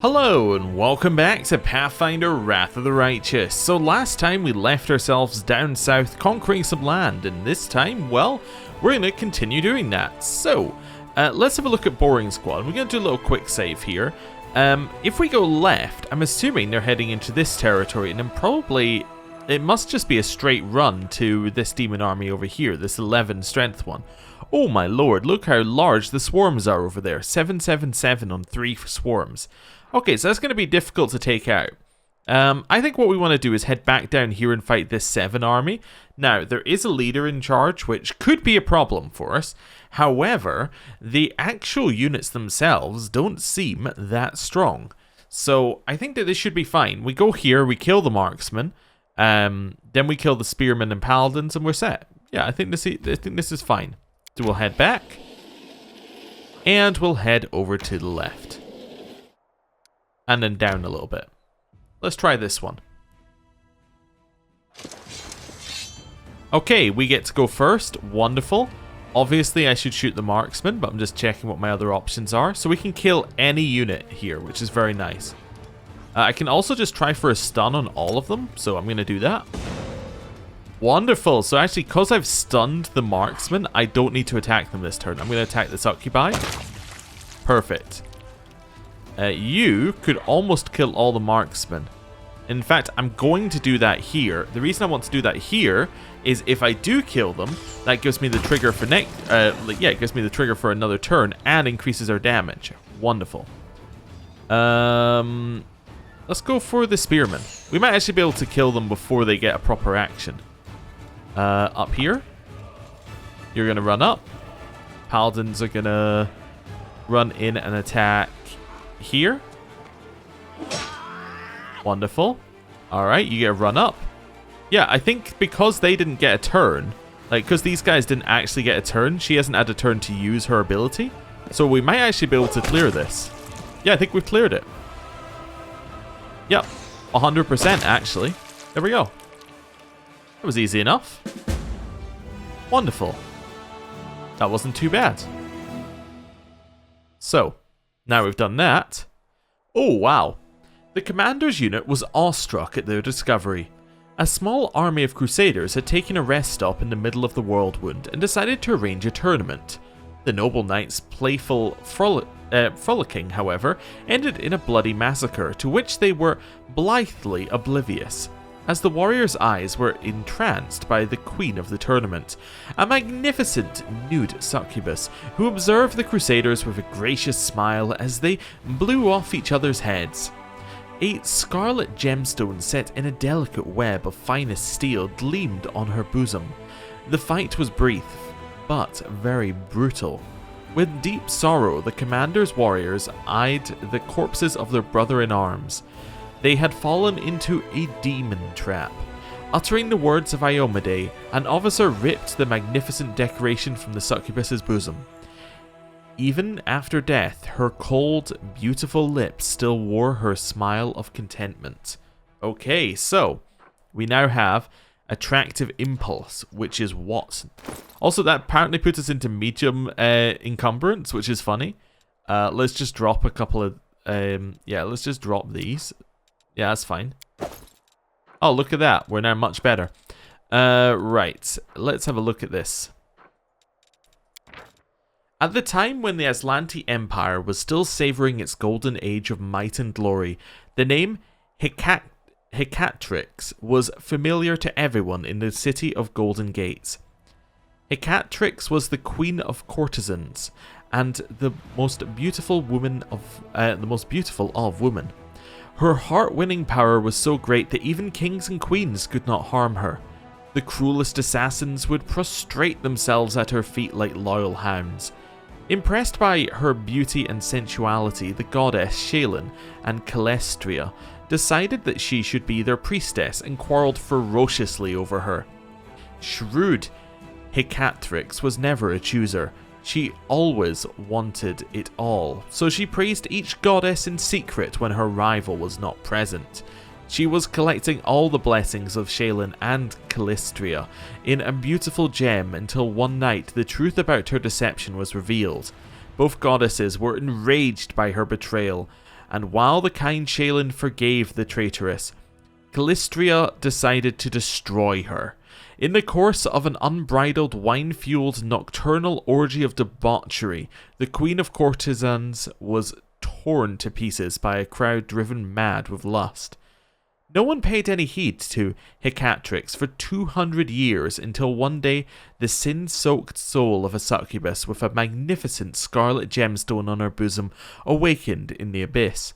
Hello and welcome back to Pathfinder Wrath of the Righteous. So last time we left ourselves down south conquering some land, and this time, well, we're going to continue doing that. So, let's have a look at Boring Squad. We're going to do a little quick save here. If we go left, I'm assuming they're heading into this territory, and then probably it must just be a straight run to this demon army over here, this 11 strength one. Oh my lord, look how large the swarms are over there. 777 on 3 swarms. Okay, so that's going to be difficult to take out. I think what we want to do is head back down here and fight this 7 army. Now, there is a leader in charge, which could be a problem for us. However, the actual units themselves don't seem that strong. So, I think that this should be fine. We go here, we kill the marksman, then we kill the spearmen and paladins, and we're set. Yeah, I think this is fine. So we'll head back, and we'll head over to the left. And then down a little bit. Let's try this one. Okay, we get to go first. Wonderful. Obviously, I should shoot the marksman, but I'm just checking what my other options are. So we can kill any unit here, which is very nice. I can also just try for a stun on all of them, so I'm going to do that. Wonderful. So actually, because I've stunned the marksman, I don't need to attack them this turn. I'm going to attack this occupied. Perfect. You could almost kill all the marksmen. In fact, I'm going to do that here. The reason I want to do that here is if I do kill them, that gives me the trigger for it gives me the trigger for another turn and increases our damage. Wonderful. Let's go for the spearmen. We might actually be able to kill them before they get a proper action. Up here. You're going to run up. Paladins are going to run in and attack here. Wonderful. Alright, you get a run up. Yeah, I think because they didn't get a turn, like, because these guys didn't actually get a turn, she hasn't had a turn to use her ability. So we might actually be able to clear this. Yeah, I think we've cleared it. Yep, 100% actually. There we go. That was easy enough. Wonderful. That wasn't too bad. So, now we've done that. Oh, wow. The commander's unit was awestruck at their discovery. A small army of crusaders had taken a rest stop in the middle of the Worldwound and decided to arrange a tournament. The noble knights' playful frolicking, however, ended in a bloody massacre to which they were blithely oblivious, as the warriors' eyes were entranced by the queen of the tournament, a magnificent nude succubus who observed the crusaders with a gracious smile as they blew off each other's heads. A scarlet gemstone set in a delicate web of finest steel gleamed on her bosom. The fight was brief, but very brutal. With deep sorrow, the commander's warriors eyed the corpses of their brother-in-arms. They had fallen into a demon trap. Uttering the words of Iomade, an officer ripped the magnificent decoration from the succubus's bosom. Even after death, her cold, beautiful lips still wore her smile of contentment. Okay, so we now have attractive impulse, which is what? Also, that apparently puts us into medium encumbrance, which is funny. Let's just drop a couple of... let's just drop these. Yeah, that's fine. Oh, look at that. We're now much better. Right. Let's have a look at this. At the time when the Aslanti Empire was still savoring its golden age of might and glory, the name Hikatrix was familiar to everyone in the city of Golden Gates. Hikatrix was the queen of courtesans and the most beautiful of women. Her heart-winning power was so great that even kings and queens could not harm her. The cruelest assassins would prostrate themselves at her feet like loyal hounds. Impressed by her beauty and sensuality, the goddess Shaelin and Calestria decided that she should be their priestess and quarreled ferociously over her. Shrewd Hikatrix was never a chooser. She always wanted it all, so she praised each goddess in secret when her rival was not present. She was collecting all the blessings of Shaelin and Calistria in a beautiful gem until one night the truth about her deception was revealed. Both goddesses were enraged by her betrayal, and while the kind Shaylin forgave the traitoress, Calistria decided to destroy her. In the course of an unbridled, wine-fueled, nocturnal orgy of debauchery, the Queen of Courtesans was torn to pieces by a crowd driven mad with lust. No one paid any heed to Hikatrix for 200 years until one day the sin-soaked soul of a succubus with a magnificent scarlet gemstone on her bosom awakened in the abyss.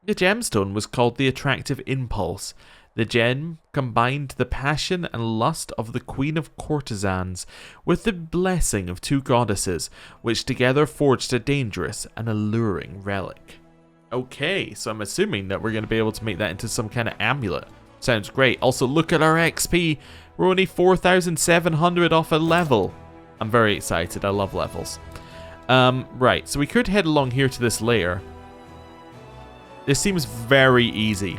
The gemstone was called the Attractive Impulse. The gem combined the passion and lust of the Queen of Courtesans with the blessing of two goddesses, which together forged a dangerous and alluring relic. Okay, so I'm assuming that we're going to be able to make that into some kind of amulet. Sounds great. Also, look at our XP. We're only 4,700 off a level. I'm very excited. I love levels. Right, so we could head along here to this lair. This seems very easy.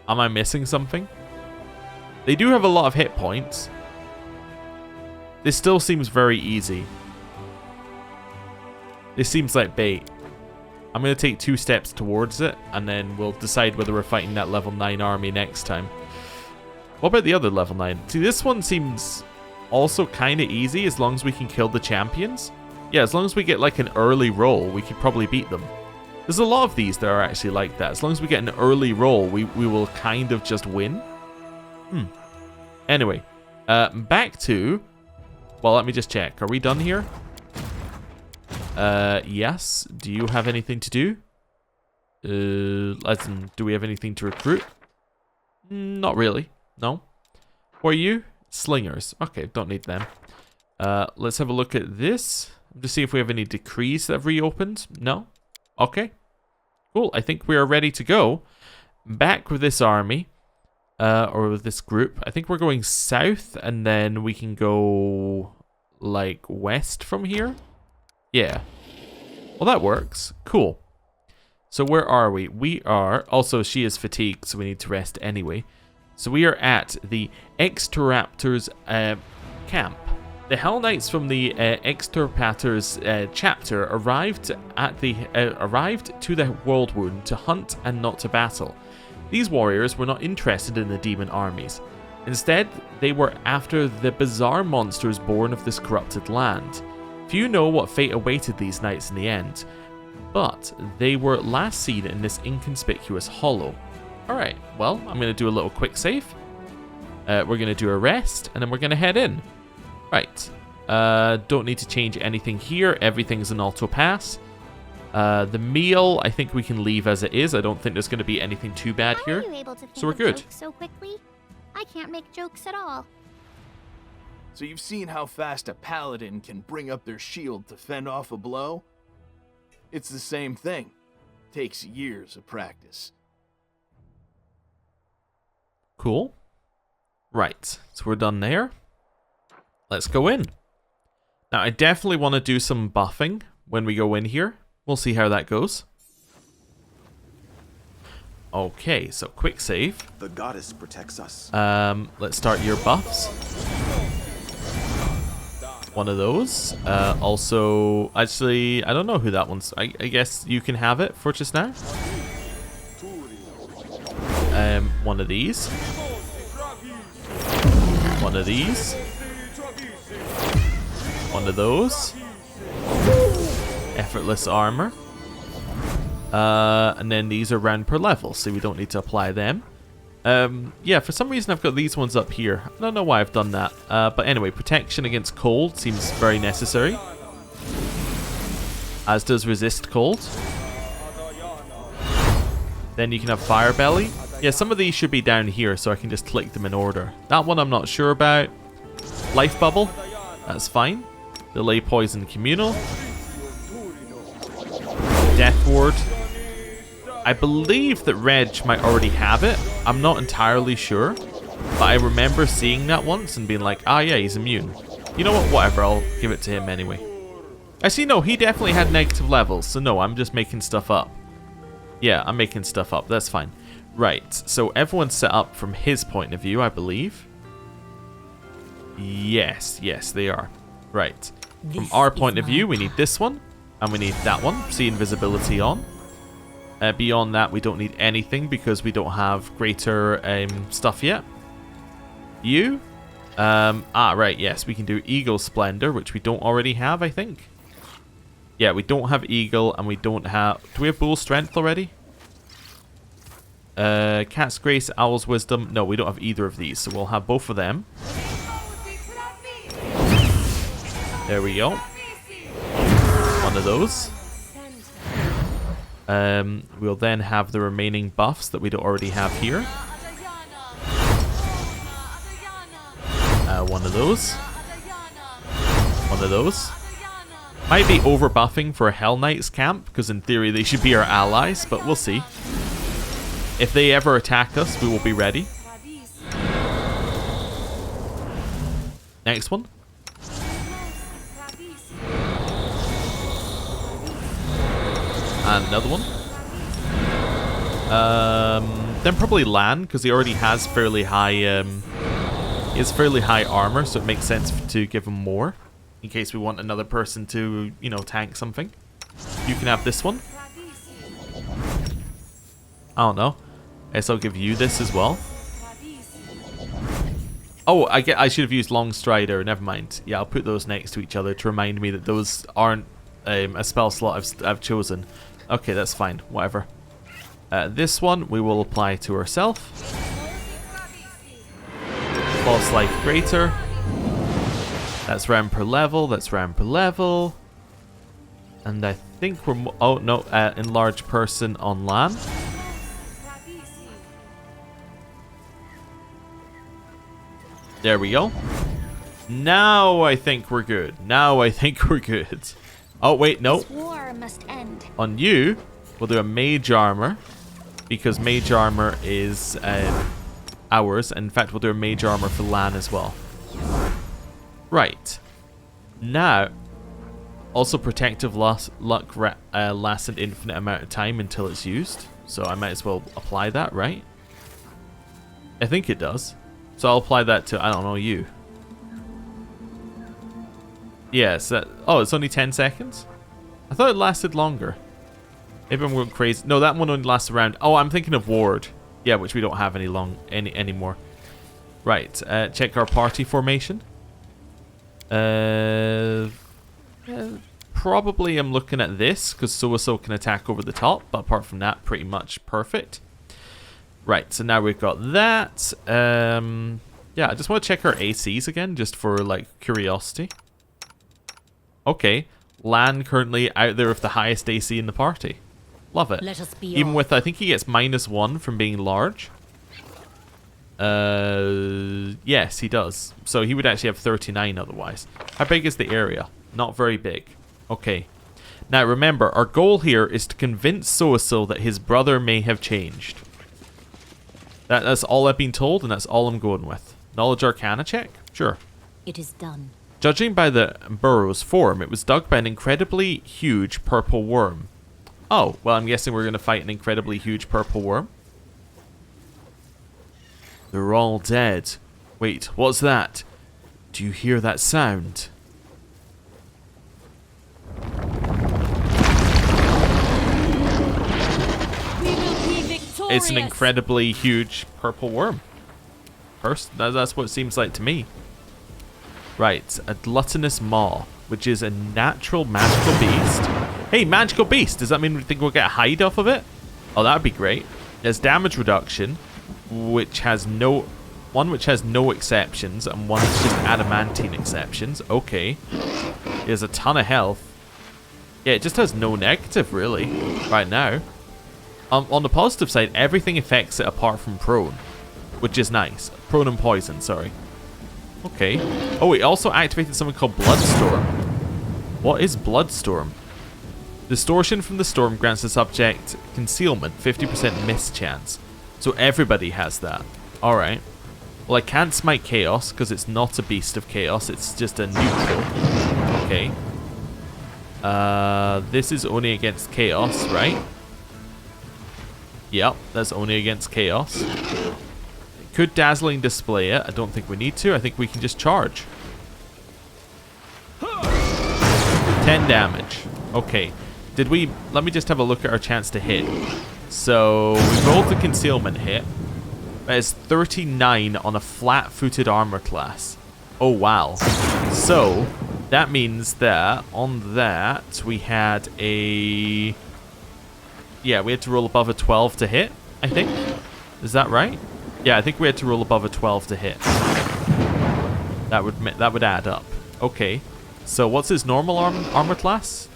Am I missing something? They do have a lot of hit points. This still seems very easy. This seems like bait. I'm going to take 2 steps towards it, and then we'll decide whether we're fighting that level 9 army next time. What about the other level 9? See, this one seems also kind of easy as long as we can kill the champions. Yeah, as long as we get like an early roll, we could probably beat them. There's a lot of these that are actually like that. As long as we get an early roll, we will kind of just win. Anyway, back to... Well, let me just check. Are we done here? Yes. Do you have anything to do? Do we have anything to recruit? Not really. No. Who are you? Slingers. Okay, don't need them. Let's have a look at this. Just see if we have any decrees that have reopened. No? Okay. Cool. I think we are ready to go. Back with this army. Or with this group. I think we're going south, and then we can go like west from here. Yeah. Well, that works. Cool. So where are we? We are... Also, she is fatigued, so we need to rest anyway. So we are at the Extirpators camp. The Hell Knights from the Extirpators chapter arrived to the Worldwound to hunt and not to battle. These warriors were not interested in the demon armies. Instead, they were after the bizarre monsters born of this corrupted land. Few know what fate awaited these knights in the end, but they were last seen in this inconspicuous hollow. Alright, well, I'm going to do a little quick save. We're going to do a rest, and then we're going to head in. Right. Don't need to change anything here. Everything's an auto pass. The meal, I think we can leave as it is. I don't think there's going to be anything too bad here. How are you able to think so we're good. Jokes so quickly? I can't make jokes at all. So you've seen how fast a paladin can bring up their shield to fend off a blow? It's the same thing. Takes years of practice. Cool. Right, so we're done there. Let's go in. Now, I definitely want to do some buffing when we go in here. We'll see how that goes. Okay, so quick save. The goddess protects us. Let's start your buffs. One of those. Also, actually, I don't know who that one's. I guess you can have it for just now. One of these. One of these. One of those. Effortless armor. And then these are round per level, so we don't need to apply them. Yeah, for some reason I've got these ones up here. I don't know why I've done that. But anyway, protection against cold seems very necessary. As does resist cold. Then you can have fire belly. Yeah, some of these should be down here, so I can just click them in order. That one I'm not sure about. Life bubble. That's fine. Delay poison communal. Death ward. I believe that Reg might already have it. I'm not entirely sure. But I remember seeing that once and being like, ah yeah, he's immune. You know what? Whatever, I'll give it to him anyway. Actually, no, he definitely had negative levels. So no, I'm just making stuff up. Yeah, I'm making stuff up. That's fine. Right, so everyone's set up from his point of view, I believe. Yes, they are. Right. From our point of view, we need this one. And we need that one. See invisibility on. Beyond that, we don't need anything because we don't have greater stuff yet. You? Right, yes, we can do Eagle Splendor, which we don't already have, I think. Yeah, we don't have Eagle, and we don't have... Do we have Bull Strength already? Cat's Grace, Owl's Wisdom. No, we don't have either of these, so we'll have both of them. There we go. One of those. We'll then have the remaining buffs that we don't already have here. One of those. One of those. Might be over buffing for a Hell Knights camp, because in theory they should be our allies, but we'll see. If they ever attack us, we will be ready. Next one. And another one. Then probably Lan, because he already has fairly high he has fairly high armor, so it makes sense to give him more. In case we want another person to, you know, tank something. You can have this one. I don't know. I guess I'll give you this as well. Oh, I should have used Long Strider. Never mind. Yeah, I'll put those next to each other to remind me that those aren't a spell slot I've chosen. Okay, that's fine. Whatever. This one we will apply to ourselves. False Life Greater. That's round per level. That's round per level. And I think we're... Oh, no. Enlarge Person on Lan. There we go. Now I think we're good. Now I think we're good. Oh, wait, no. This war must end. On you, we'll do a Mage Armor. Because Mage Armor is ours. In fact, we'll do a Mage Armor for Lan as well. Right. Now, also Protective Luck lasts an infinite amount of time until it's used. So I might as well apply that, right? I think it does. So I'll apply that to, I don't know, you. Yes. Oh, it's only 10 seconds? I thought it lasted longer. Maybe I'm going crazy. No, that one only lasts around... Oh, I'm thinking of Ward. Yeah, which we don't have anymore. Right. Check our party formation. Probably I'm looking at this, because So can attack over the top. But apart from that, pretty much perfect. Right, so now we've got that. Yeah, I just want to check our ACs again, just for, like, curiosity. Okay. Lan currently out there with the highest AC in the party. Love it. Let us be Even off. with, I think he gets -1 from being large. Yes, he does. So he would actually have 39 otherwise. How big is the area? Not very big. Okay. Now remember, our goal here is to convince So that his brother may have changed. That's all I've been told, and that's all I'm going with. Knowledge Arcana check? Sure. It is done. Judging by the burrow's form, it was dug by an incredibly huge purple worm. Oh, well, I'm guessing we're going to fight an incredibly huge purple worm. They're all dead. Wait, what's that? Do you hear that sound? We will be victorious. It's an incredibly huge purple worm. That's what it seems like to me. Right, a gluttonous maw, which is a natural magical beast. Hey, magical beast! Does that mean we think we'll get a hide off of it? Oh, that would be great. There's damage reduction, which has no exceptions, and one is just adamantine exceptions. Okay. It has a ton of health. Yeah, it just has no negative, really, right now. On the positive side, everything affects it apart from prone, which is nice. Prone and poison, sorry. Okay. Oh, it also activated something called Bloodstorm. What is Bloodstorm? Distortion from the storm grants the subject concealment, 50% miss chance. So everybody has that. Alright. Well, I can't smite Chaos because it's not a beast of Chaos. It's just a neutral. Okay. This is only against Chaos, right? Yep, that's only against Chaos. Could Dazzling display it? I don't think we need to. I think we can just charge. 10 damage. Okay. Did we... Let me just have a look at our chance to hit. So, we rolled the concealment hit. That is 39 on a flat-footed armor class. Oh, wow. So, that means that on that, we had a... Yeah, we had to roll above a 12 to hit, I think. Is that right? Yeah, I think we had to roll above a 12 to hit. That would add up. Okay. So what's his normal armor class?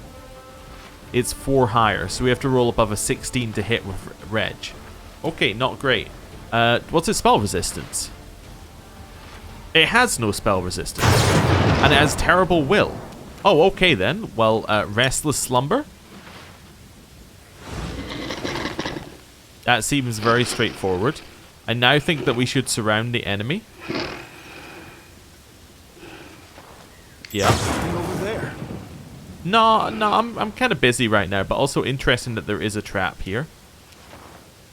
It's 4 higher, so we have to roll above a 16 to hit with Reg. Okay, not great. What's his spell resistance? It has no spell resistance. And it has terrible will. Oh, okay then. Well, Restless Slumber? That seems very straightforward. I now think that we should surround the enemy. Yeah. Over there. No, I'm kind of busy right now, but also interesting that there is a trap here.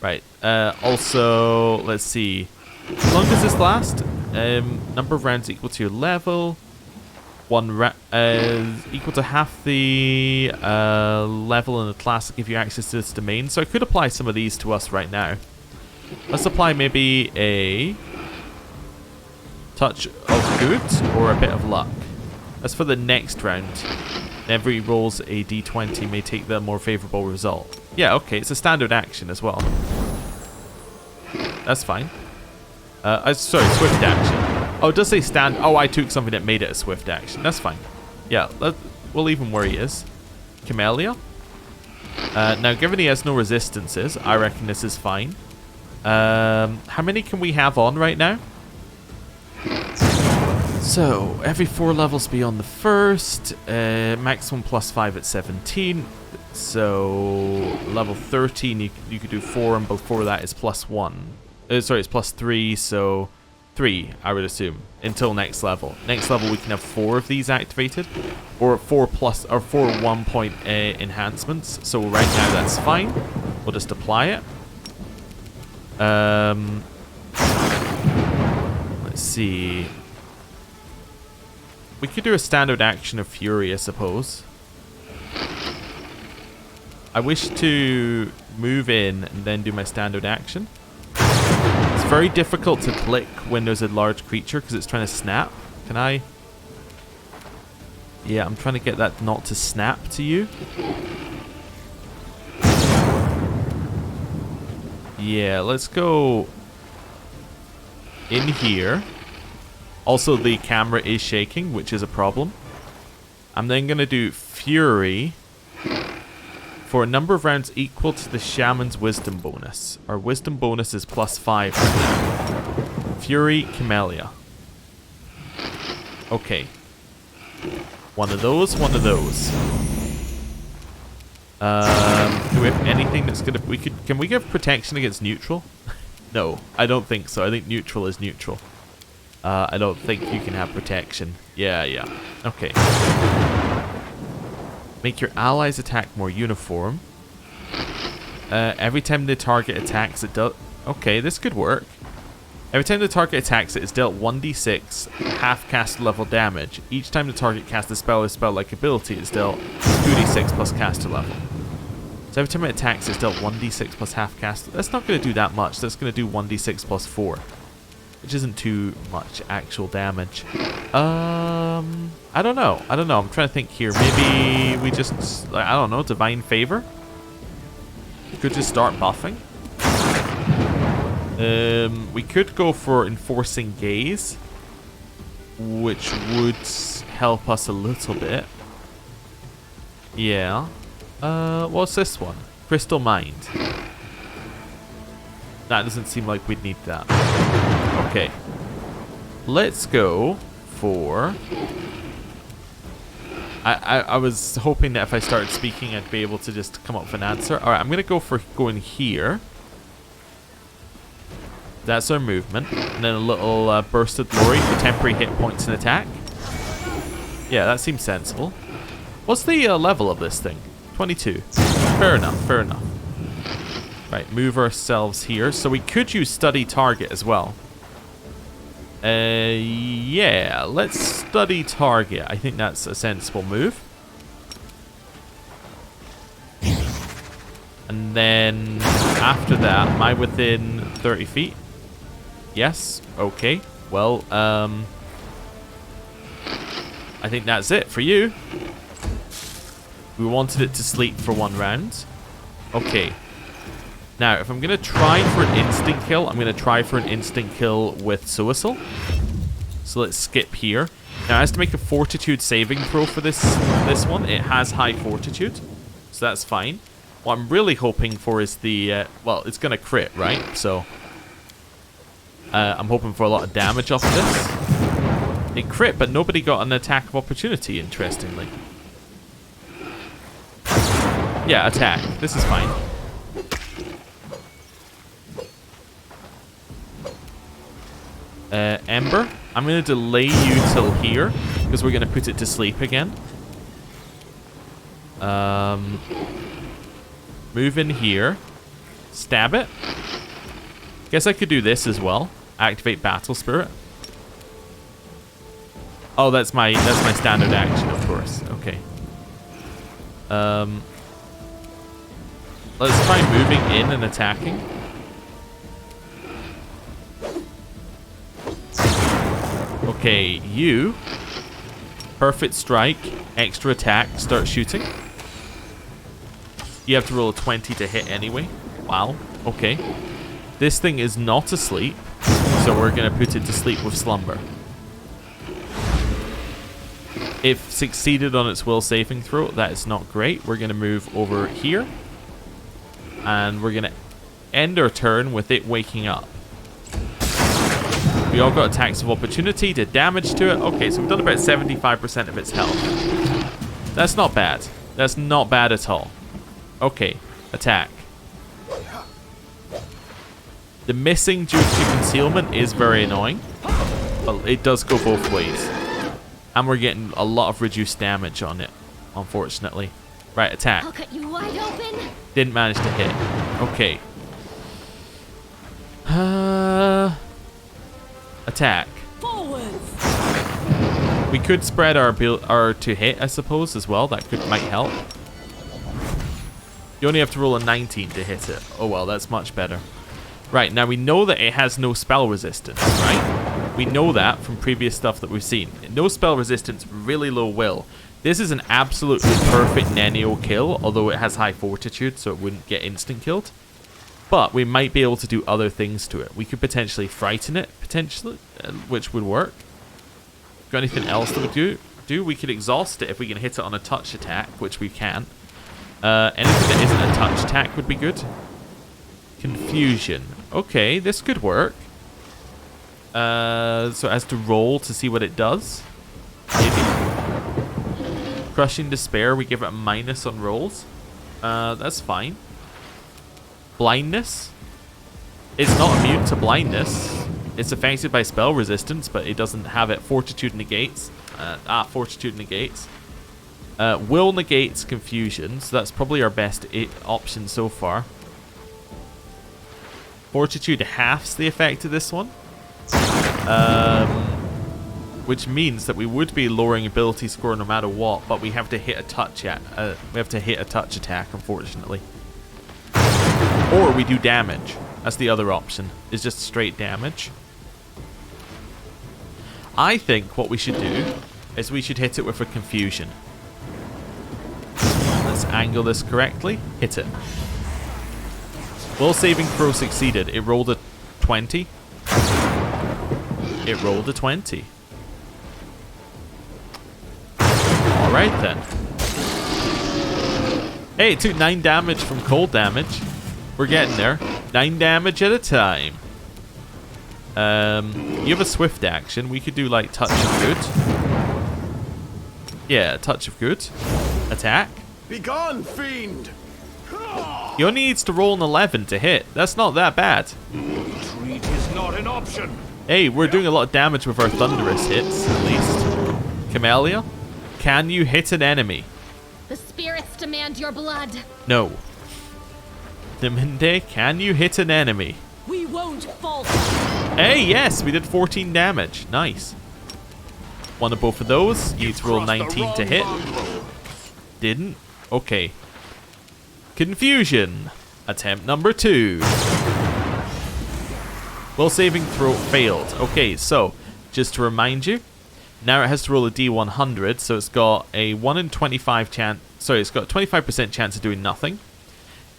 Right. Also, let's see. How long does this last? Number of rounds equal to your level. Equal to half the level in the class that give you access to this domain. So I could apply some of these to us right now. Let's apply maybe a touch of good or a bit of luck. As for the next round, whenever he rolls a d20 may take the more favorable result. Yeah, okay, it's a standard action as well. That's fine. Sorry, swift action. Oh, it does say stand. Oh, I took something that made it a swift action. That's fine. Yeah, we'll leave him where he is. Camellia. Now, given he has no resistances, I reckon this is fine. How many can we have on right now? So, every 4 levels beyond the first. Maximum +5 at 17. So, level 13, you could do 4, and before that is +1. Sorry, it's +3, so 3, I would assume, until next level. Next level, we can have 4 of these activated, or 4 1-point enhancements. So right now, that's fine. We'll just apply it. Let's see. We could do a standard action of Fury, I suppose. I wish to move in and then do my standard action. It's very difficult to click when there's a large creature because it's trying to snap. Can I? Yeah, I'm trying to get that not to snap to you. Yeah, let's go in here. Also, the camera is shaking, which is a problem. I'm then going to do Fury for a number of rounds equal to the Shaman's Wisdom bonus. Our Wisdom bonus is +5 right now. Fury, Camellia. Okay. One of those, one of those. Do we have anything that's going to... Can we give protection against neutral? No, I don't think so. I think neutral is neutral. I don't think you can have protection. Yeah. Okay. Make your allies' attack more uniform. Every time the target attacks, it does... Okay, this could work. Every time the target attacks, it is dealt 1d6 half-caster level damage. Each time the target casts a spell or spell-like ability, it is dealt 2d6 plus caster level. So every time it attacks, it's dealt 1d6 plus half-caster. That's not going to do that much. That's going to do 1d6 plus 4. Which isn't too much actual damage. I don't know. I'm trying to think here. Maybe we just, I don't know, Divine Favor? We could just start buffing. We could go for Enforcing Gaze, which would help us a little bit. Yeah. What's this one? Crystal Mind. That doesn't seem like we'd need that. Okay. Let's go for... I was hoping that if I started speaking, I'd be able to just come up with an answer. Alright, I'm going to go for going here. That's our movement. And then a little burst of glory for temporary hit points and attack. Yeah, that seems sensible. What's the level of this thing? 22. Fair enough. Right, move ourselves here. So we could use Study Target as well. Yeah, let's Study Target. I think that's a sensible move. And then after that, am I within 30 feet? Yes. Okay. Well, I think that's it for you. We wanted it to sleep for 1 round. Okay. Now, if I'm going to try for an instant kill, I'm going to try for an instant kill with Suicidal. So let's skip here. Now, it has to make a fortitude saving throw for this one. It has high fortitude, so that's fine. What I'm really hoping for is the... well, it's going to crit, right? So, I'm hoping for a lot of damage off of this. It crit, but nobody got an attack of opportunity, interestingly. Yeah, attack. This is fine. Ember, I'm going to delay you till here, because we're going to put it to sleep again. Move in here. Stab it. Guess I could do this as well. Activate Battle Spirit. Oh, that's my standard action, of course. Okay. Let's try moving in and attacking. Okay, you. Perfect strike, extra attack, start shooting. You have to roll a 20 to hit anyway. Wow, okay. This thing is not asleep, so we're going to put it to sleep with slumber. If succeeded on its will saving throw, that is not great. We're going to move over here. And we're going to end our turn with it waking up. We all got attacks of opportunity, did damage to it. Okay, so we've done about 75% of its health. That's not bad. That's not bad at all. Okay, attack. The missing due to concealment is very annoying. Well, it does go both ways. And we're getting a lot of reduced damage on it, unfortunately. Right, attack. I'll cut you wide open. Didn't manage to hit. Okay. Attack. Forwards. We could spread our to hit, I suppose, as well. That might help. You only have to roll a 19 to hit it. Oh well, that's much better. Right, now we know that it has no spell resistance, right? We know that from previous stuff that we've seen. No spell resistance, really low will. This is an absolutely perfect Nenio kill, although it has high fortitude, so it wouldn't get instant killed. But we might be able to do other things to it. We could potentially frighten it, potentially, which would work. Got anything else that would do? We could exhaust it if we can hit it on a touch attack, which we can. Anything that isn't a touch attack would be good. Confusion. Okay, this could work. So it has to roll to see what it does. Maybe. Crushing Despair, we give it a minus on rolls. That's fine. Blindness. It's not immune to blindness. It's affected by spell resistance, but it doesn't have it. Fortitude negates. Fortitude negates. Will negates confusion, so that's probably our best option so far. Fortitude halves the effect of this one. Which means that we would be lowering ability score no matter what, but we have to hit a touch attack, unfortunately. Or we do damage. That's the other option. Is just straight damage. I think what we should do is we should hit it with a confusion. Let's angle this correctly. Hit it. Will saving throw succeeded. It rolled a 20. It rolled a 20. Alright then. Hey, it took 9 damage from cold damage. We're getting there. 9 damage at a time. You have a swift action. We could do like touch of good. Yeah, touch of good. Attack. Begone, fiend! He only needs to roll an 11 to hit. That's not that bad. Retreat is not an option. Hey, we're doing a lot of damage with our thunderous hits, at least. Camellia, can you hit an enemy? The spirits demand your blood. No. Deminde, can you hit an enemy? We won't falter. Hey, yes, we did 14 damage. Nice. One of both of those. You need to roll 19 to hit. Didn't. Okay. Confusion. Attempt number 2. Will saving throw failed. Okay, so just to remind you, now it has to roll a D100, so it's got a 1 in 25 chance. Sorry, it's got a 25% chance of doing nothing.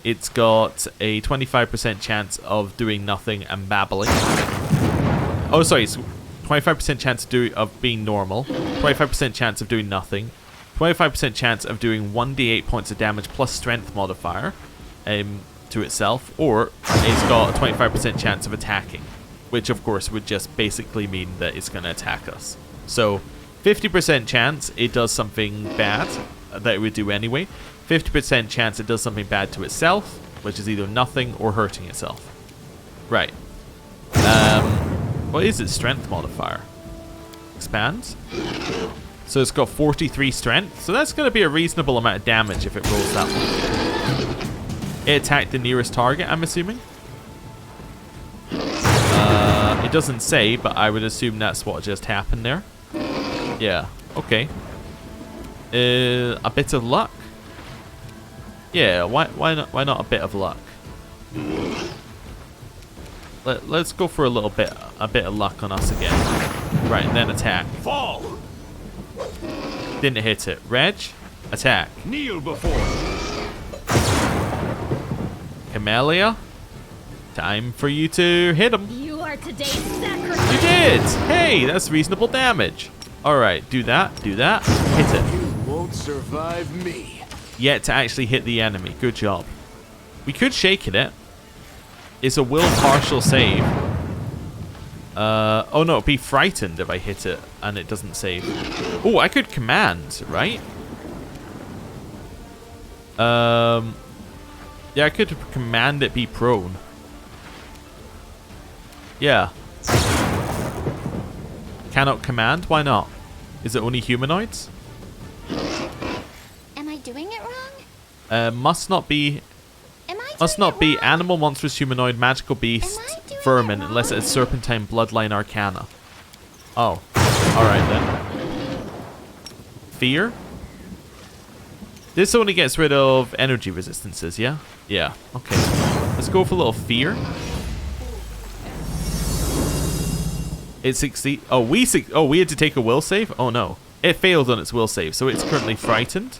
It's got a 25% chance of doing nothing and babbling. Oh, sorry, it's 25% chance of being normal, 25% chance of doing nothing, 25% chance of doing 1d8 points of damage plus strength modifier to itself, or it's got a 25% chance of attacking, which of course would just basically mean that it's going to attack us. So 50% chance it does something bad that it would do anyway, 50% chance it does something bad to itself, which is either nothing or hurting itself. Right. What is its strength modifier? Expand. So it's got 43 strength, so that's going to be a reasonable amount of damage if it rolls that one. It attacked the nearest target, I'm assuming. It doesn't say, but I would assume that's what just happened there. Yeah, okay. A bit of luck? Yeah, why not a bit of luck? Let's go for a bit of luck on us again. Right, and then attack. Fall! Didn't hit it. Reg, attack. Kneel before. Camellia, time for you to hit him. You are today's sacrifice. You did! Hey, that's reasonable damage. Alright, do that, hit it. You won't survive me. Yet to actually hit the enemy. Good job. We could shake it. It's a will partial save. Oh no, it'd be frightened if I hit it and it doesn't save. Oh, I could command, right? Yeah, I could command it be prone. Yeah. Cannot command? Why not? Is it only humanoids? Am I doing it wrong? Must not be animal, monstrous, humanoid, magical beast, vermin, unless it has serpentine bloodline arcana. Oh. Alright then. Fear? This only gets rid of energy resistances, yeah? Yeah, okay. Let's go for a little fear. It succeed. Oh, we had to take a will save? Oh no. It failed on its will save, so it's currently frightened.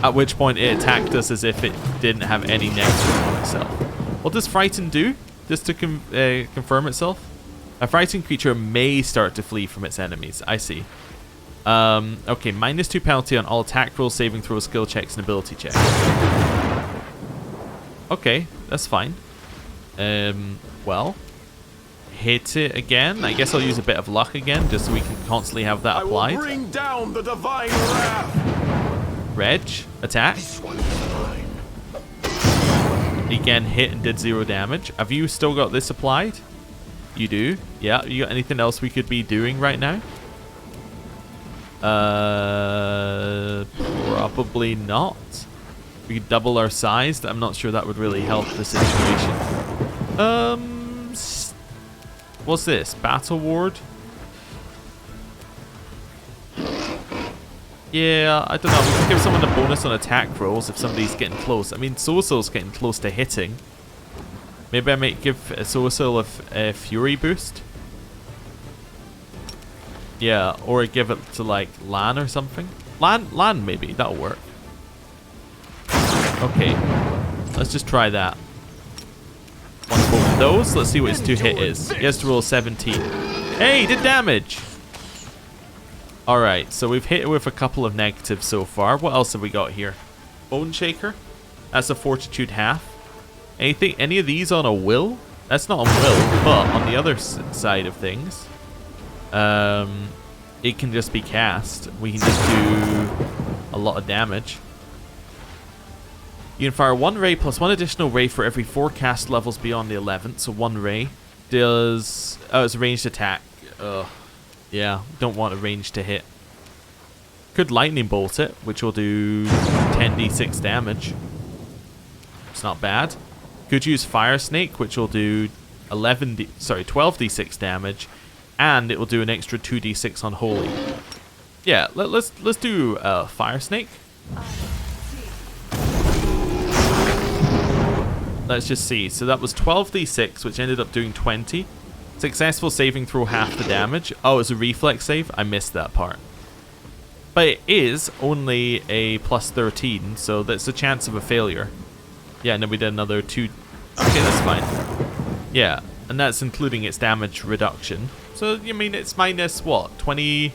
At which point it attacked us as if it didn't have any negative on itself. What does frighten do? Just to confirm itself? A frightened creature may start to flee from its enemies. I see. Okay, -2 penalty on all attack rolls, saving throws, skill checks, and ability checks. Okay, that's fine. Well, hit it again. I guess I'll use a bit of luck again, just so we can constantly have that applied. I will bring down the divine wrath. Reg, attack. This one is mine. Again, hit and did 0 damage. Have you still got this applied? You do? Yeah. You got anything else we could be doing right now? Probably not. We could double our size. I'm not sure that would really help the situation. What's this? Battle Ward? Yeah, I don't know. We could give someone a bonus on attack rolls if somebody's getting close. I mean, Soul's getting close to hitting. Maybe I might give Soul a Fury boost. Yeah, or give it to like Lan or something. Lan maybe. That'll work. Okay, let's just try that. One of both of those. Let's see what his 2 hit is. He has to roll 17. Hey, he did damage! Alright, so we've hit it with a couple of negatives so far. What else have we got here? Bone Shaker? That's a Fortitude half. Any of these on a will? That's not on will, but on the other side of things, it can just be cast. We can just do a lot of damage. You can fire 1 ray plus 1 additional ray for every 4 cast levels beyond the 11th. So 1 ray does... Oh, it's a ranged attack. Ugh. Yeah, don't want a range to hit. Could lightning bolt it, which will do 10d6 damage. It's not bad. Could use fire snake, which will do 12d6 damage, and it will do an extra 2d6 on holy. Yeah, let's do fire snake. let's just see. So that was 12d6, which ended up doing 20. Successful saving throw half the damage. Oh, it's a reflex save? I missed that part. But it is only a plus 13, so that's a chance of a failure. Yeah, and then we did another 2. Okay, that's fine. Yeah, and that's including its damage reduction. So, you mean it's minus what? 20...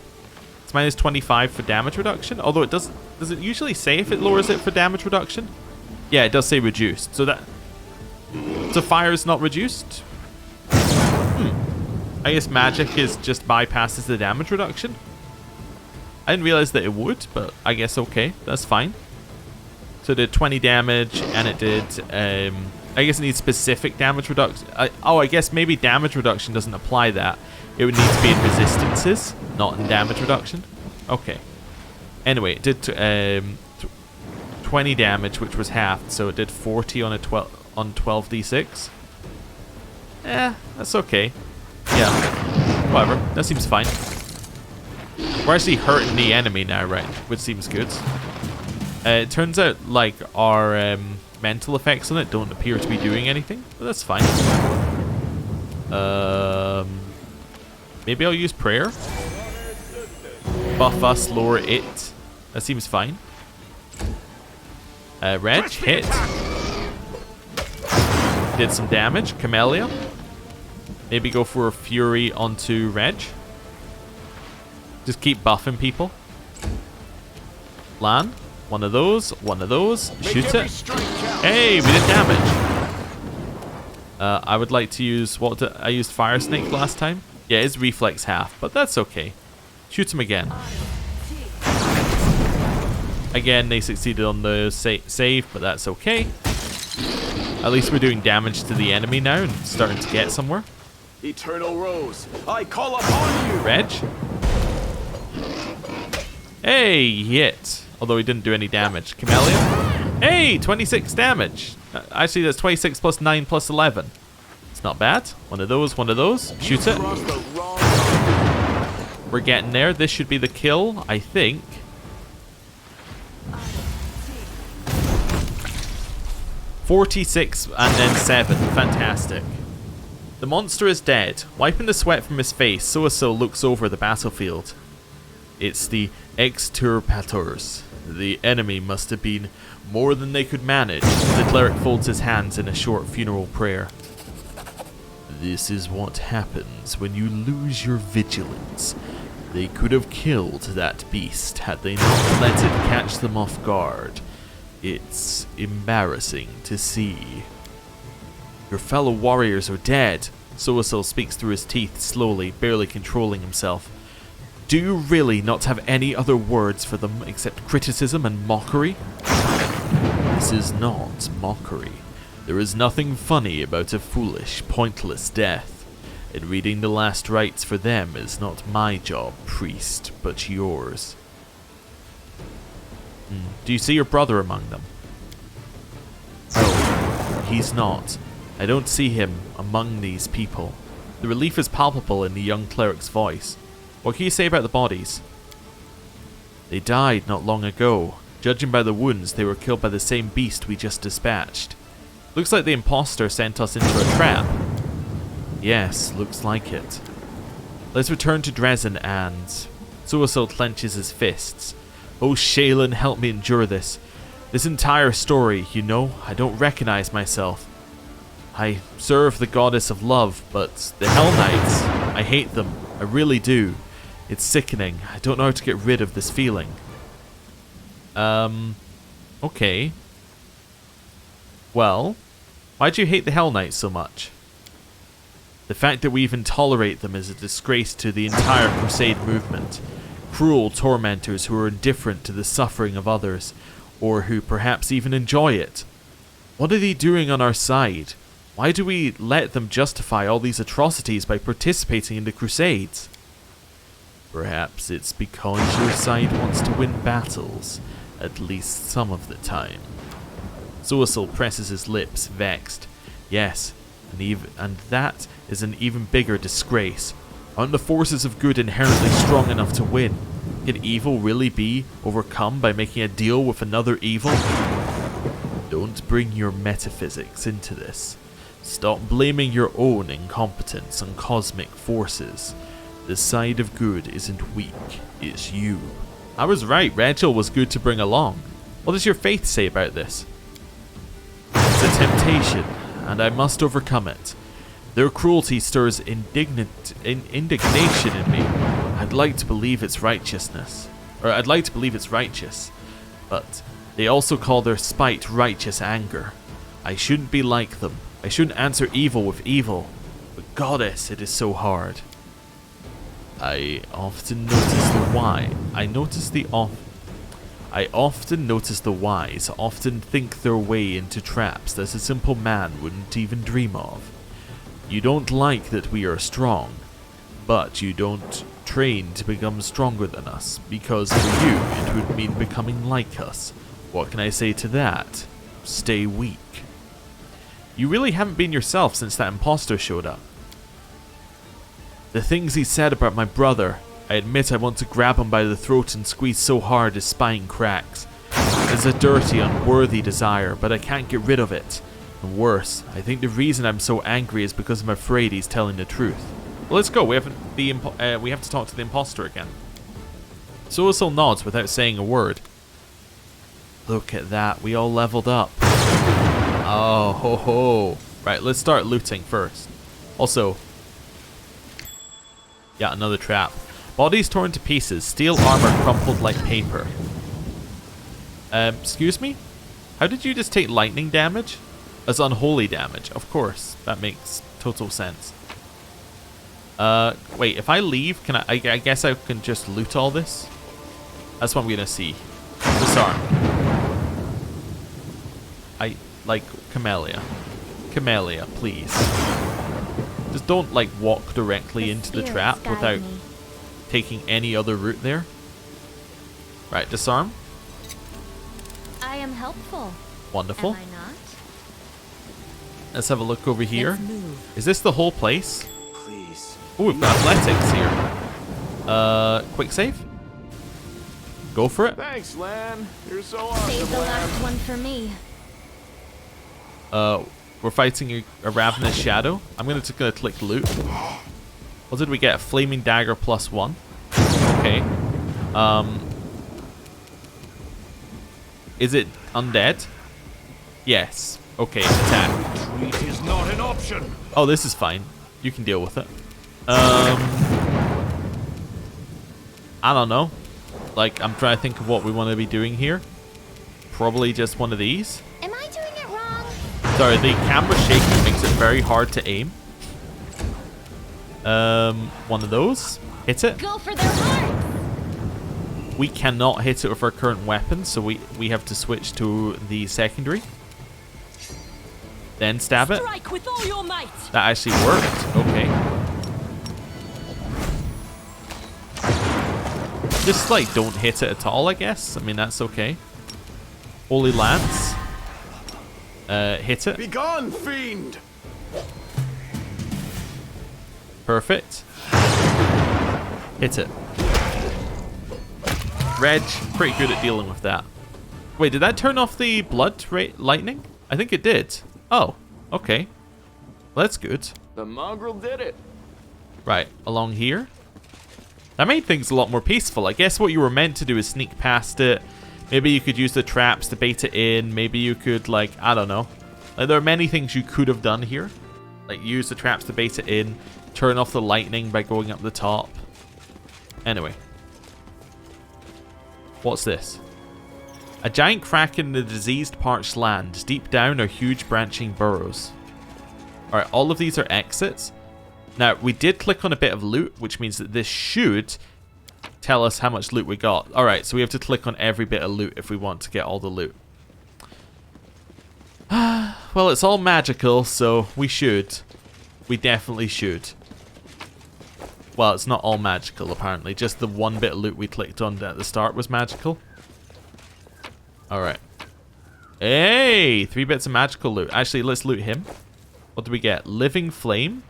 It's minus 25 for damage reduction? Although it does it usually say if it lowers it for damage reduction? Yeah, it does say reduced. So fire is not reduced? I guess magic is just bypasses the damage reduction. I didn't realize that it would, but I guess okay, that's fine. So it did 20 damage, and it did, I guess it needs specific damage reduction. I guess maybe damage reduction doesn't apply that. It would need to be in resistances, not in damage reduction. Okay. Anyway, it did 20 damage, which was halved, so it did 40 on 12d6. That's okay. Yeah, whatever. That seems fine. We're actually hurting the enemy now, right? Which seems good. It turns out, like, our mental effects on it don't appear to be doing anything, but that's fine. Maybe I'll use prayer. Buff us, lower it. That seems fine. Reg, hit. Did some damage. Camellia. Maybe go for a Fury onto Reg. Just keep buffing people. Lan. One of those. One of those. Shoot it. Hey, we did damage. I would like to use... I used Fire Snake last time. Yeah, it's reflex half, but that's okay. Shoot him again. Again, they succeeded on the save, but that's okay. At least we're doing damage to the enemy now and starting to get somewhere. Eternal Rose, I call upon you. Reg. Hey, hit. Although he didn't do any damage. Camellia. Hey, 26 damage. Actually, that's 26 plus 9 plus 11. It's not bad. One of those, one of those. Shoot it. We're getting there. This should be the kill, I think. $46 and then 7. Fantastic. The monster is dead. Wiping the sweat from his face, Suasil looks over the battlefield. It's the extirpators. The enemy must have been more than they could manage. The cleric folds his hands in a short funeral prayer. This is what happens when you lose your vigilance. They could have killed that beast had they not let it catch them off guard. It's embarrassing to see. Your fellow warriors are dead. Suasil speaks through his teeth slowly, barely controlling himself. Do you really not have any other words for them except criticism and mockery? This is not mockery. There is nothing funny about a foolish, pointless death. And reading the last rites for them is not my job, priest, but yours. Do you see your brother among them? No, he's not. I don't see him among these people. The relief is palpable in the young cleric's voice. What can you say about the bodies? They died not long ago. Judging by the wounds, they were killed by the same beast we just dispatched. Looks like the imposter sent us into a trap. Yes, looks like it. Let's return to Dresden and... Suasil clenches his fists. Oh, Shaylin, help me endure this. This entire story, you know, I don't recognize myself. I serve the goddess of love, but the Hell Knights, I hate them. I really do. It's sickening. I don't know how to get rid of this feeling. Okay. Well, why do you hate the Hell Knights so much? The fact that we even tolerate them is a disgrace to the entire Crusade movement. Cruel tormentors who are indifferent to the suffering of others, or who perhaps even enjoy it. What are they doing on our side? Why do we let them justify all these atrocities by participating in the Crusades? Perhaps it's because your side wants to win battles, at least some of the time. Suasil presses his lips, vexed. Yes, and that is an even bigger disgrace. Aren't the forces of good inherently strong enough to win? Can evil really be overcome by making a deal with another evil? don't bring your metaphysics into this. Stop blaming your own incompetence on cosmic forces. The side of good isn't weak, it's you. I was right, Rachel was good to bring along. What does your faith say about this? It's a temptation, and I must overcome it. Their cruelty stirs indignation in me. I'd like to believe it's righteousness. Or I'd like to believe it's righteous. But they also call their spite righteous anger. I shouldn't be like them. I shouldn't answer evil with evil. But goddess, it is so hard. I often notice the wise often think their way into traps that a simple man wouldn't even dream of. You don't like that we are strong, but you don't train to become stronger than us, because for you it would mean becoming like us. What can I say to that? Stay weak. You really haven't been yourself since that imposter showed up. The things he said about my brother, I admit I want to grab him by the throat and squeeze so hard his spine cracks. It's a dirty, unworthy desire, but I can't get rid of it. And worse, I think the reason I'm so angry is because I'm afraid he's telling the truth. Well, let's go. We have to talk to the imposter again. Sousal nods without saying a word. Look at that. We all leveled up. Oh, ho, ho. Right, let's start looting first. Also, yeah, another trap. Bodies torn to pieces. Steel armor crumpled like paper. Excuse me? How did you just take lightning damage? As unholy damage, of course. That makes total sense. Wait, if I leave, can I guess I can just loot all this? That's what I'm gonna see. Disarm. I like Camellia. Camellia, please. Just don't like walk directly into the trap without taking any other route there. Right, disarm. I am helpful. Wonderful. Am I not? Let's have a look over here. Let's move. Is this the whole place? Please. Oh, we've got athletics here. Quick save. Go for it. Thanks, Lan. You're so awesome, Save the Lan. last one for me. We're fighting a ravenous shadow. I'm gonna click loot. What did we get? Flaming dagger +1. Okay. Is it undead? Yes. Okay, attack. Retreat is not an option. Oh, this is fine. You can deal with it. I don't know. Like, I'm trying to think of what we want to be doing here. Probably just one of these. Am I doing it wrong? Sorry, the camera shaking makes it very hard to aim. One of those. Hit it. Go for their hearts! We cannot hit it with our current weapon, so we have to switch to the secondary. Then stab it. Strike with all your might. That actually worked. Okay. Just like don't hit it at all, I guess. I mean, that's okay. Holy Lance. Hit it. Be gone, fiend. Perfect. Hit it. Reg, pretty good at dealing with that. Wait, did that turn off the blood lightning? I think it did. Oh, okay. Well, that's good. The mongrel did it. Right, along here. That made things a lot more peaceful. I guess what you were meant to do is sneak past it. Maybe you could use the traps to bait it in. Maybe you could, like, I don't know. Like, there are many things you could have done here. Like, use the traps to bait it in. Turn off the lightning by going up the top. Anyway. What's this? A giant crack in the diseased parched land. Deep down are huge branching burrows. Alright, all of these are exits. Now, we did click on a bit of loot, which means that this should tell us how much loot we got. Alright, so we have to click on every bit of loot if we want to get all the loot. Well, it's all magical, so we should. We definitely should. Well, it's not all magical, apparently. Just the one bit of loot we clicked on at the start was magical. Alright. Hey! 3 bits of magical loot. Actually, let's loot him. What do we get? Living Flame.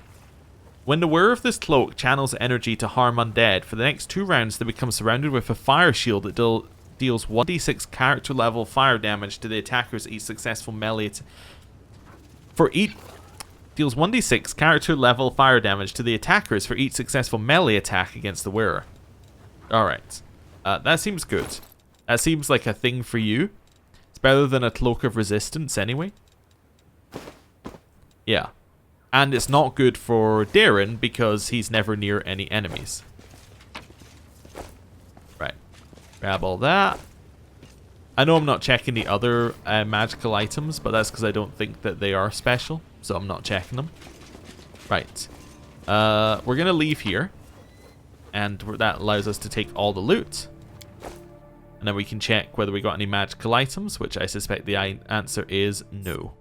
When the wearer of this cloak channels energy to harm undead, for the next 2 rounds they become surrounded with a fire shield that deals 1d6 character level fire damage to the attackers each successful melee deals 1d6 character level fire damage to the attackers for each successful melee attack against the wearer. Alright. That seems good. That seems like a thing for you. It's better than a cloak of resistance anyway. Yeah. And it's not good for Darren because he's never near any enemies. Right. Grab all that. I know I'm not checking the other magical items, but that's because I don't think that they are special. So I'm not checking them. Right. We're going to leave here. And that allows us to take all the loot. And then we can check whether we got any magical items, which I suspect the answer is no.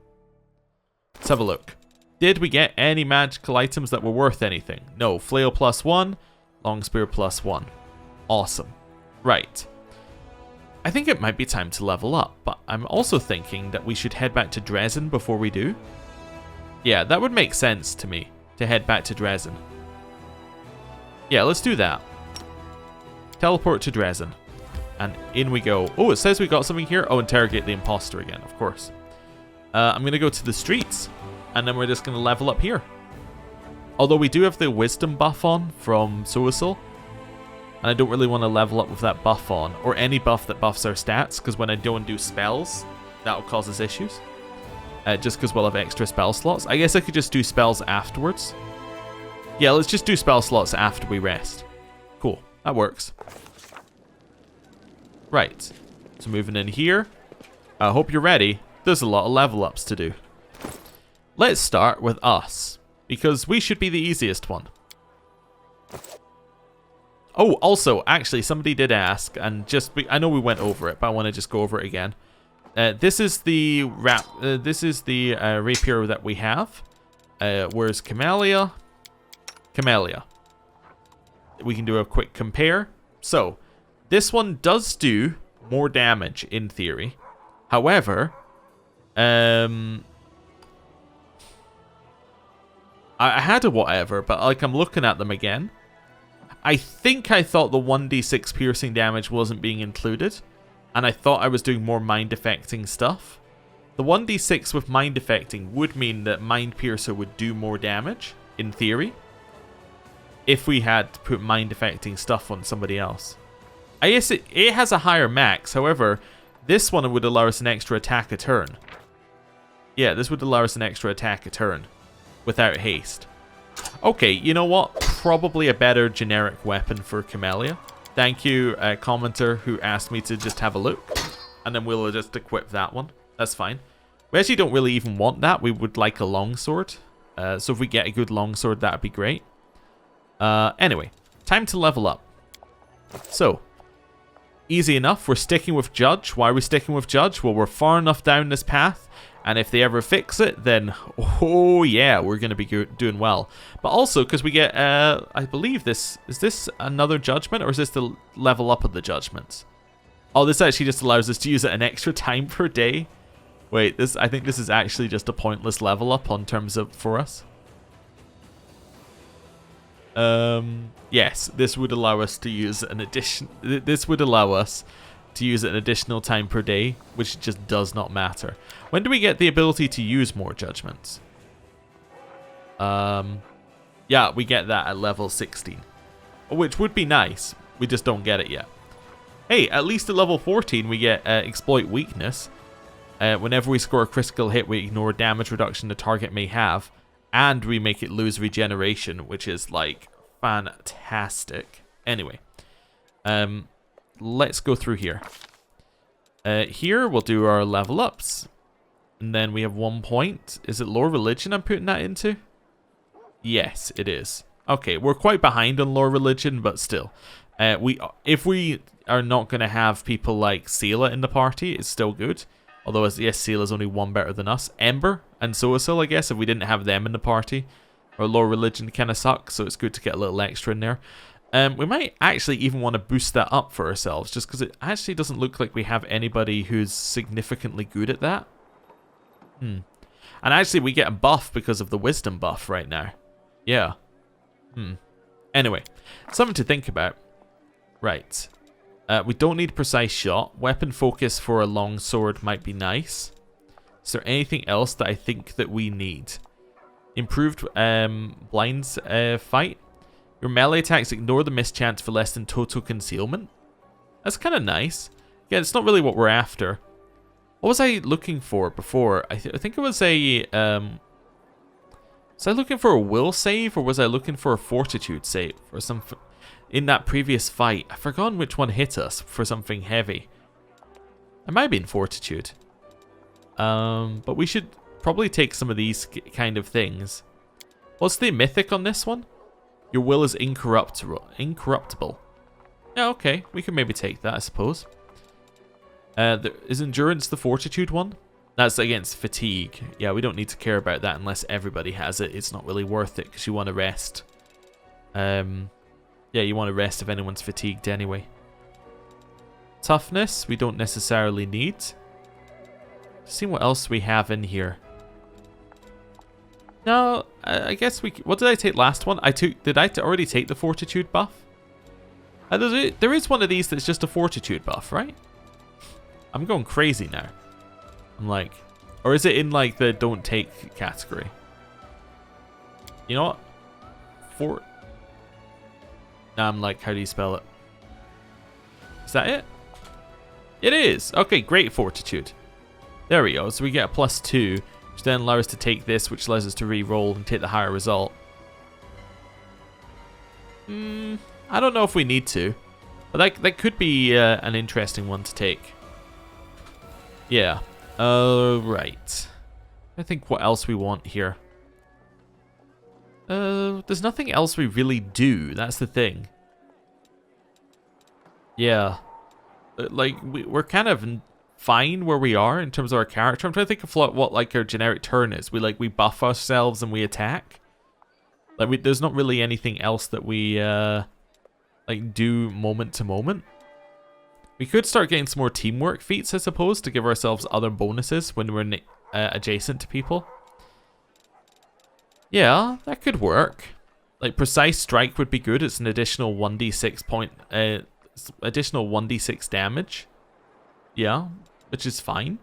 Let's have a look. Did we get any magical items that were worth anything? No. Flail +1, long spear +1. Awesome. Right. I think it might be time to level up, but I'm also thinking that we should head back to Dresden before we do. Yeah, that would make sense to me, to head back to Dresden. Yeah, let's do that. Teleport to Dresden. And in we go. Oh, it says we got something here. Oh, interrogate the imposter again, of course. I'm going to go to the streets, and then we're just going to level up here. Although we do have the wisdom buff on from Soasil, and I don't really want to level up with that buff on, or any buff that buffs our stats, because when I don't do spells, that'll cause us issues. Just because we'll have extra spell slots. I guess I could just do spells afterwards. Yeah, let's just do spell slots after we rest. Cool, that works. Right, so moving in here. I hope you're ready. There's a lot of level ups to do. Let's start with us, because we should be the easiest one. Oh, also, actually, somebody did ask, and I know we went over it, but I want to just go over it again. This is the rapier that we have. Where's Camellia? Camellia. We can do a quick compare. So, this one does do more damage in theory. However, I had a whatever, but like I'm looking at them again. I think I thought the 1d6 piercing damage wasn't being included, and I thought I was doing more mind affecting stuff. The 1d6 with mind affecting would mean that Mind Piercer would do more damage, in theory, if we had to put mind affecting stuff on somebody else. I guess it has a higher max, however, this one would allow us an extra attack a turn. Yeah, this would allow us an extra attack a turn, without haste. Okay, you know what? Probably a better generic weapon for Camellia. Thank you, commenter, who asked me to just have a look. And then we'll just equip that one. That's fine. We actually don't really even want that. We would like a longsword. So if we get a good longsword, that would be great. Anyway, time to level up. So, easy enough. We're sticking with Judge. Why are we sticking with Judge? Well, we're far enough down this path. And if they ever fix it, then, oh yeah, we're going to be doing well. But also, because we get, I believe this, is this another judgment, or is this the level up of the judgments? Oh, this actually just allows us to use it an extra time per day. Wait, I think this is actually just a pointless level up on terms of, for us. Yes, this would allow us to use an additional time per day, which just does not matter. When do we get the ability to use more judgments? Yeah, we get that at level 16. Which would be nice. We just don't get it yet. Hey, at least at level 14 we get exploit weakness. Whenever we score a critical hit, we ignore damage reduction the target may have. And we make it lose regeneration, which is like fantastic. Anyway. Let's go through here. Here we'll do our level ups. And then we have 1 point. Is it lore religion I'm putting that into? Yes, it is. Okay, we're quite behind on lore religion, but still. If we are not going to have people like Seela in the party, it's still good. Although, yes, Seela's only one better than us. Ember and Soasil, I guess, if we didn't have them in the party. Or lore religion kind of sucks, so it's good to get a little extra in there. We might actually even want to boost that up for ourselves, just because it actually doesn't look like we have anybody who's significantly good at that. And actually, we get a buff because of the wisdom buff right now. Yeah. Anyway, something to think about. Right. We don't need precise shot. Weapon focus for a long sword might be nice. Is there anything else that I think that we need? Improved blinds fight. Your melee attacks ignore the mischance for less than total concealment. That's kind of nice. Yeah, it's not really what we're after. What was I looking for before? I think it was a... was I looking for a will save, or was I looking for a fortitude save? Or some... In that previous fight. I've forgotten which one hit us for something heavy. It might have been fortitude. But we should probably take some of these kind of things. What's the mythic on this one? Your will is incorruptible. Yeah, okay. We can maybe take that, I suppose. Is endurance the fortitude one? That's against fatigue. Yeah, we don't need to care about that unless everybody has it. It's not really worth it because you want to rest. Yeah, you want to rest if anyone's fatigued anyway. Toughness, we don't necessarily need. See what else we have in here. No, I guess we... What did I take last one? Did I already take the fortitude buff? There is one of these that's just a fortitude buff, right? I'm going crazy now. I'm like... Or is it in like the don't take category? You know what? Now I'm like, how do you spell it? Is that it? It is! Okay, great fortitude. There we go. So we get a +2, which then allows us to take this, which allows us to re-roll and take the higher result. I don't know if we need to. But that could be an interesting one to take. Yeah. Right. I think what else we want here. There's nothing else we really do. That's the thing. Yeah. Like, we're kind of fine where we are in terms of our character. I'm trying to think of what like our generic turn is. We buff ourselves and we attack. Like, there's not really anything else that we like do moment to moment. We could start getting some more teamwork feats, I suppose, to give ourselves other bonuses when we're adjacent to people. Yeah, that could work. Like, precise strike would be good. It's an additional 1d6 additional 1d6 damage. Yeah, which is fine.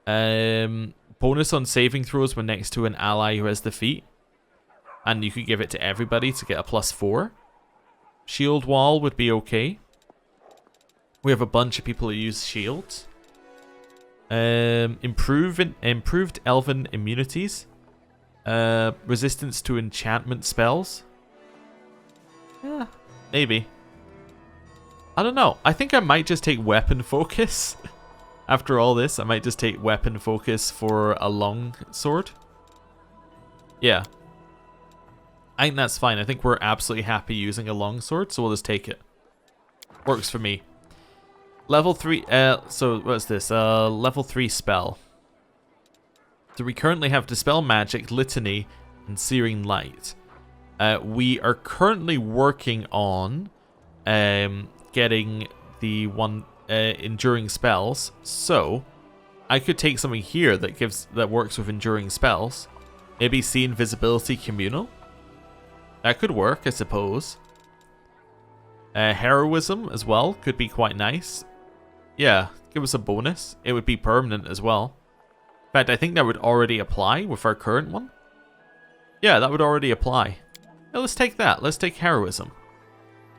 Bonus on saving throws when next to an ally who has the feat. And you could give it to everybody to get a +4. Shield wall would be okay. We have a bunch of people who use shields. Improved elven immunities. Resistance to enchantment spells. Yeah, maybe. I don't know. I think I might just take weapon focus. After all this, I might just take weapon focus for a long sword. Yeah. I think that's fine. I think we're absolutely happy using a long sword, so we'll just take it. Works for me. Level 3, so what's this? Level 3 spell. So we currently have Dispel Magic, Litany, and Searing Light. We are currently working on getting the one Enduring Spells. So I could take something here that works with Enduring Spells. Maybe See Invisibility Communal. That could work, I suppose. Heroism as well could be quite nice. Yeah, give us a bonus. It would be permanent as well. In fact, I think that would already apply with our current one. Yeah, that would already apply. Yeah, let's take that. Let's take Heroism.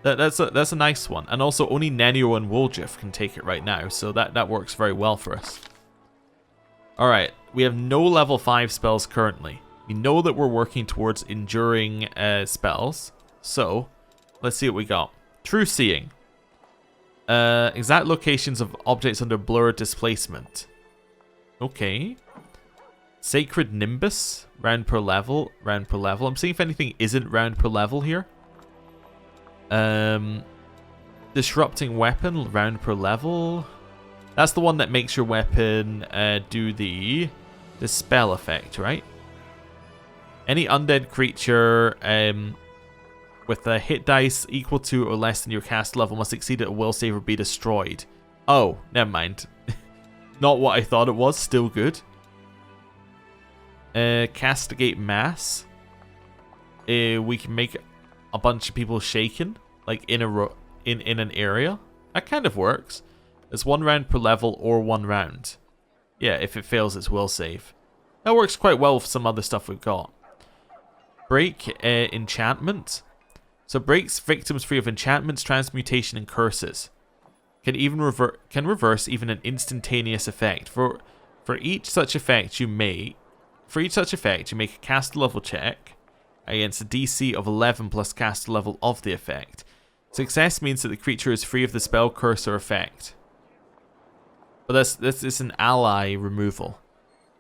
That's a nice one. And also, only Nenio and Woljif can take it right now, so that works very well for us. Alright, we have no level 5 spells currently. We know that we're working towards enduring spells. So, let's see what we got. True Seeing. Exact locations of objects under blur displacement. Okay. Sacred Nimbus. Round per level. Round per level. I'm seeing if anything isn't round per level here. Disrupting Weapon. Round per level. That's the one that makes your weapon do the spell effect, right? Any undead creature with a hit dice equal to or less than your cast level must exceed at a will save or be destroyed. Oh, never mind. Not what I thought it was. Still good. Castigate Mass. We can make a bunch of people shaken, like in an area. That kind of works. It's 1 round per level or 1 round. Yeah, if it fails, it's will save. That works quite well with some other stuff we've got. Break enchantment. So breaks victims free of enchantments, transmutation, and curses. Can reverse even an instantaneous effect. For each such effect you make a caster level check against a DC of 11 plus caster level of the effect. Success means that the creature is free of the spell, curse, or effect. But this is an ally removal.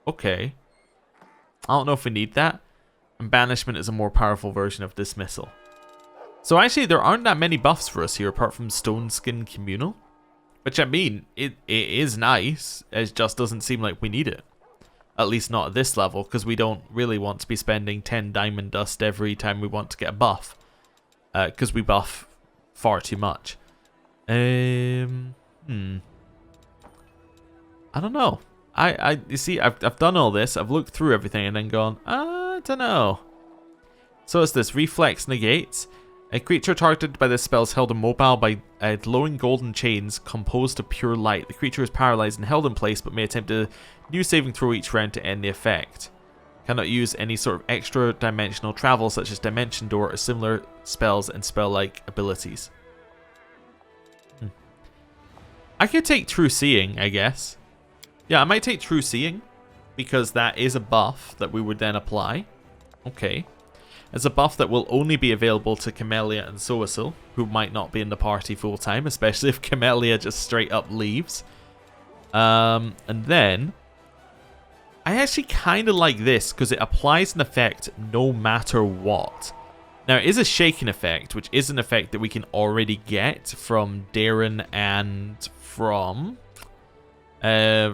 Okay. I don't know if we need that. And banishment is a more powerful version of dismissal. So actually there aren't that many buffs for us here apart from Stone Skin Communal. Which I mean, it is nice. It just doesn't seem like we need it. At least not at this level, because we don't really want to be spending 10 diamond dust every time we want to get a buff. Because we buff far too much. I don't know. You see, I've done all this. I've looked through everything and then gone, I don't know. So it's this reflex negates. A creature targeted by this spell is held immobile by glowing golden chains composed of pure light. The creature is paralyzed and held in place, but may attempt a new saving throw each round to end the effect. Cannot use any sort of extra dimensional travel, such as Dimension Door or similar spells and spell-like abilities. I could take True Seeing, I guess. Yeah, I might take True Seeing, because that is a buff that we would then apply. Okay. It's a buff that will only be available to Camellia and Soasil, who might not be in the party full time, especially if Camellia just straight up leaves. And then, I actually kind of like this, because it applies an effect no matter what. Now, it is a shaking effect, which is an effect that we can already get from Darren and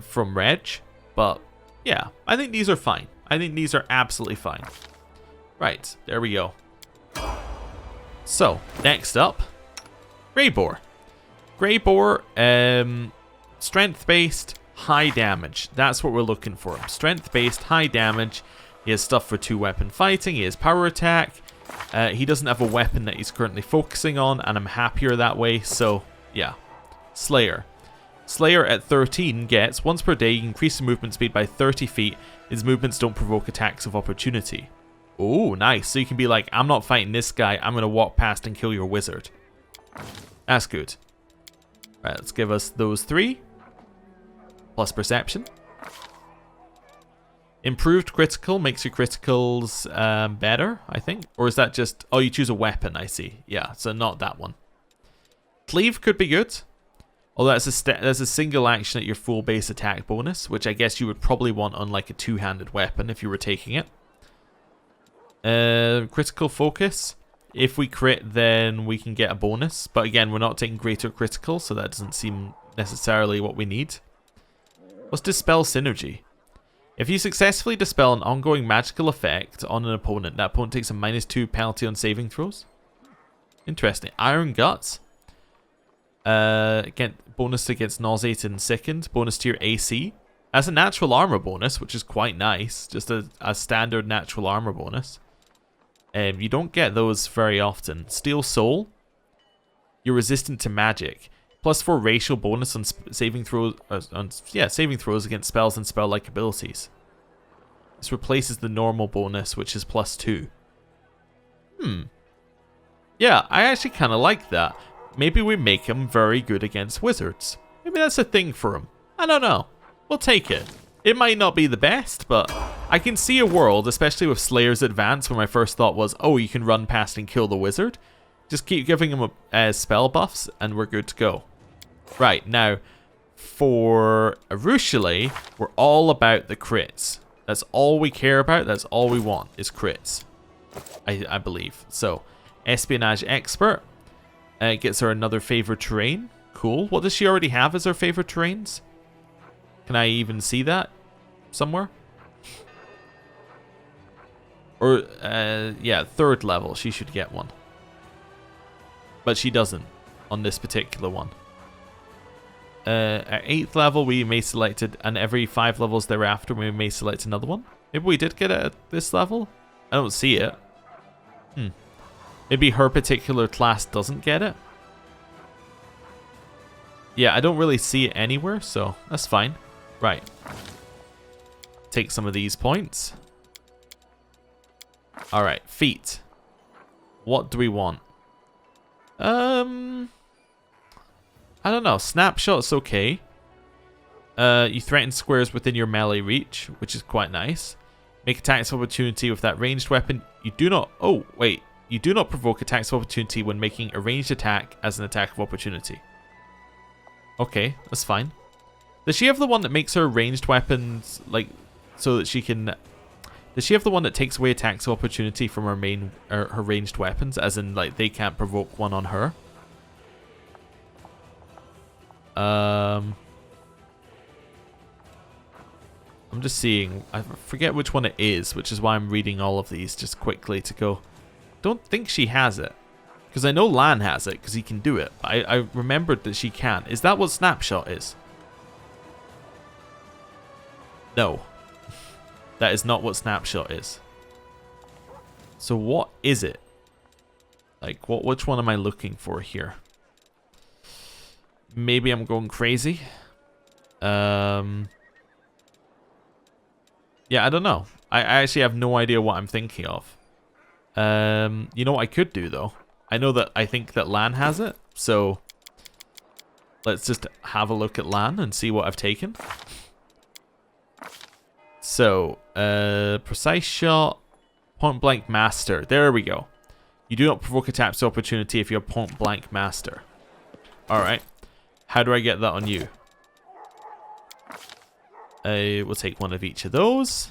from Reg. But, yeah, I think these are fine. I think these are absolutely fine. Right, there we go. So, next up, Greyboar. Greyboar, strength-based, high damage. That's what we're looking for. Strength-based, high damage. He has stuff for 2-weapon fighting. He has power attack. He doesn't have a weapon that he's currently focusing on, and I'm happier that way, so, yeah. Slayer. Slayer at 13 gets, once per day, you increase the movement speed by 30 feet. His movements don't provoke attacks of opportunity. Oh, nice. So you can be like, I'm not fighting this guy. I'm going to walk past and kill your wizard. That's good. Right, let's give us those 3. Plus perception. Improved critical makes your criticals better, I think. Or is that just... Oh, you choose a weapon, I see. Yeah, so not that one. Cleave could be good. Although that's a single action at your full base attack bonus, which I guess you would probably want on like a 2-handed weapon if you were taking it. Critical focus. If we crit, then we can get a bonus. But again, we're not taking greater critical, so that doesn't seem necessarily what we need. What's Dispel Synergy? If you successfully dispel an ongoing magical effect on an opponent, that opponent takes a -2 penalty on saving throws. Interesting. Iron Guts. Again, bonus against nauseated and sickened. Bonus to your AC. That's a natural armor bonus, which is quite nice. Just a standard natural armor bonus. You don't get those very often. Steel Soul. You're resistant to magic. +4 racial bonus on saving throws. Saving throws against spells and spell-like abilities. This replaces the normal bonus, which is +2. Yeah, I actually kind of like that. Maybe we make him very good against wizards. Maybe that's a thing for him. I don't know. We'll take it. It might not be the best, but I can see a world, especially with Slayer's Advance, where my first thought was, oh, you can run past and kill the wizard. Just keep giving him spell buffs, and we're good to go. Right, now, for Arushale, we're all about the crits. That's all we care about, that's all we want, is crits. I believe. So, Espionage Expert gets her another favorite terrain. Cool. What does she already have as her favorite terrains? Can I even see that somewhere? Or, yeah, 3rd level, she should get one. But she doesn't on this particular one. At 8th level, we may select it, and every 5 levels thereafter, we may select another one. Maybe we did get it at this level? I don't see it. Maybe her particular class doesn't get it. Yeah, I don't really see it anywhere, so that's fine. Right. Take some of these points. Alright, feat. What do we want? I don't know. Snapshot's okay. You threaten squares within your melee reach, which is quite nice. Make attacks of opportunity with that ranged weapon. You do not... Oh, wait. You do not provoke attacks of opportunity when making a ranged attack as an attack of opportunity. Okay, that's fine. Does she have the one that makes her ranged weapons, like, so that she can... Does she have the one that takes away attacks of opportunity from her main, or her ranged weapons, as in, like, they can't provoke one on her? I'm just seeing. I forget which one it is, which is why I'm reading all of these just quickly to go. Don't think she has it. Because I know Lan has it, because he can do it. I remembered that she can. Is that what Snapshot is? No. That is not what Snapshot is. So what is it? Like, which one am I looking for here? Maybe I'm going crazy. Yeah, I don't know. I actually have no idea what I'm thinking of. You know what I could do, though? I think that Lan has it, so let's just have a look at Lan and see what I've taken. So, precise shot, point blank master. There we go. You do not provoke attacks of opportunity if you have point blank master. Alright. How do I get that on you? We'll take one of each of those.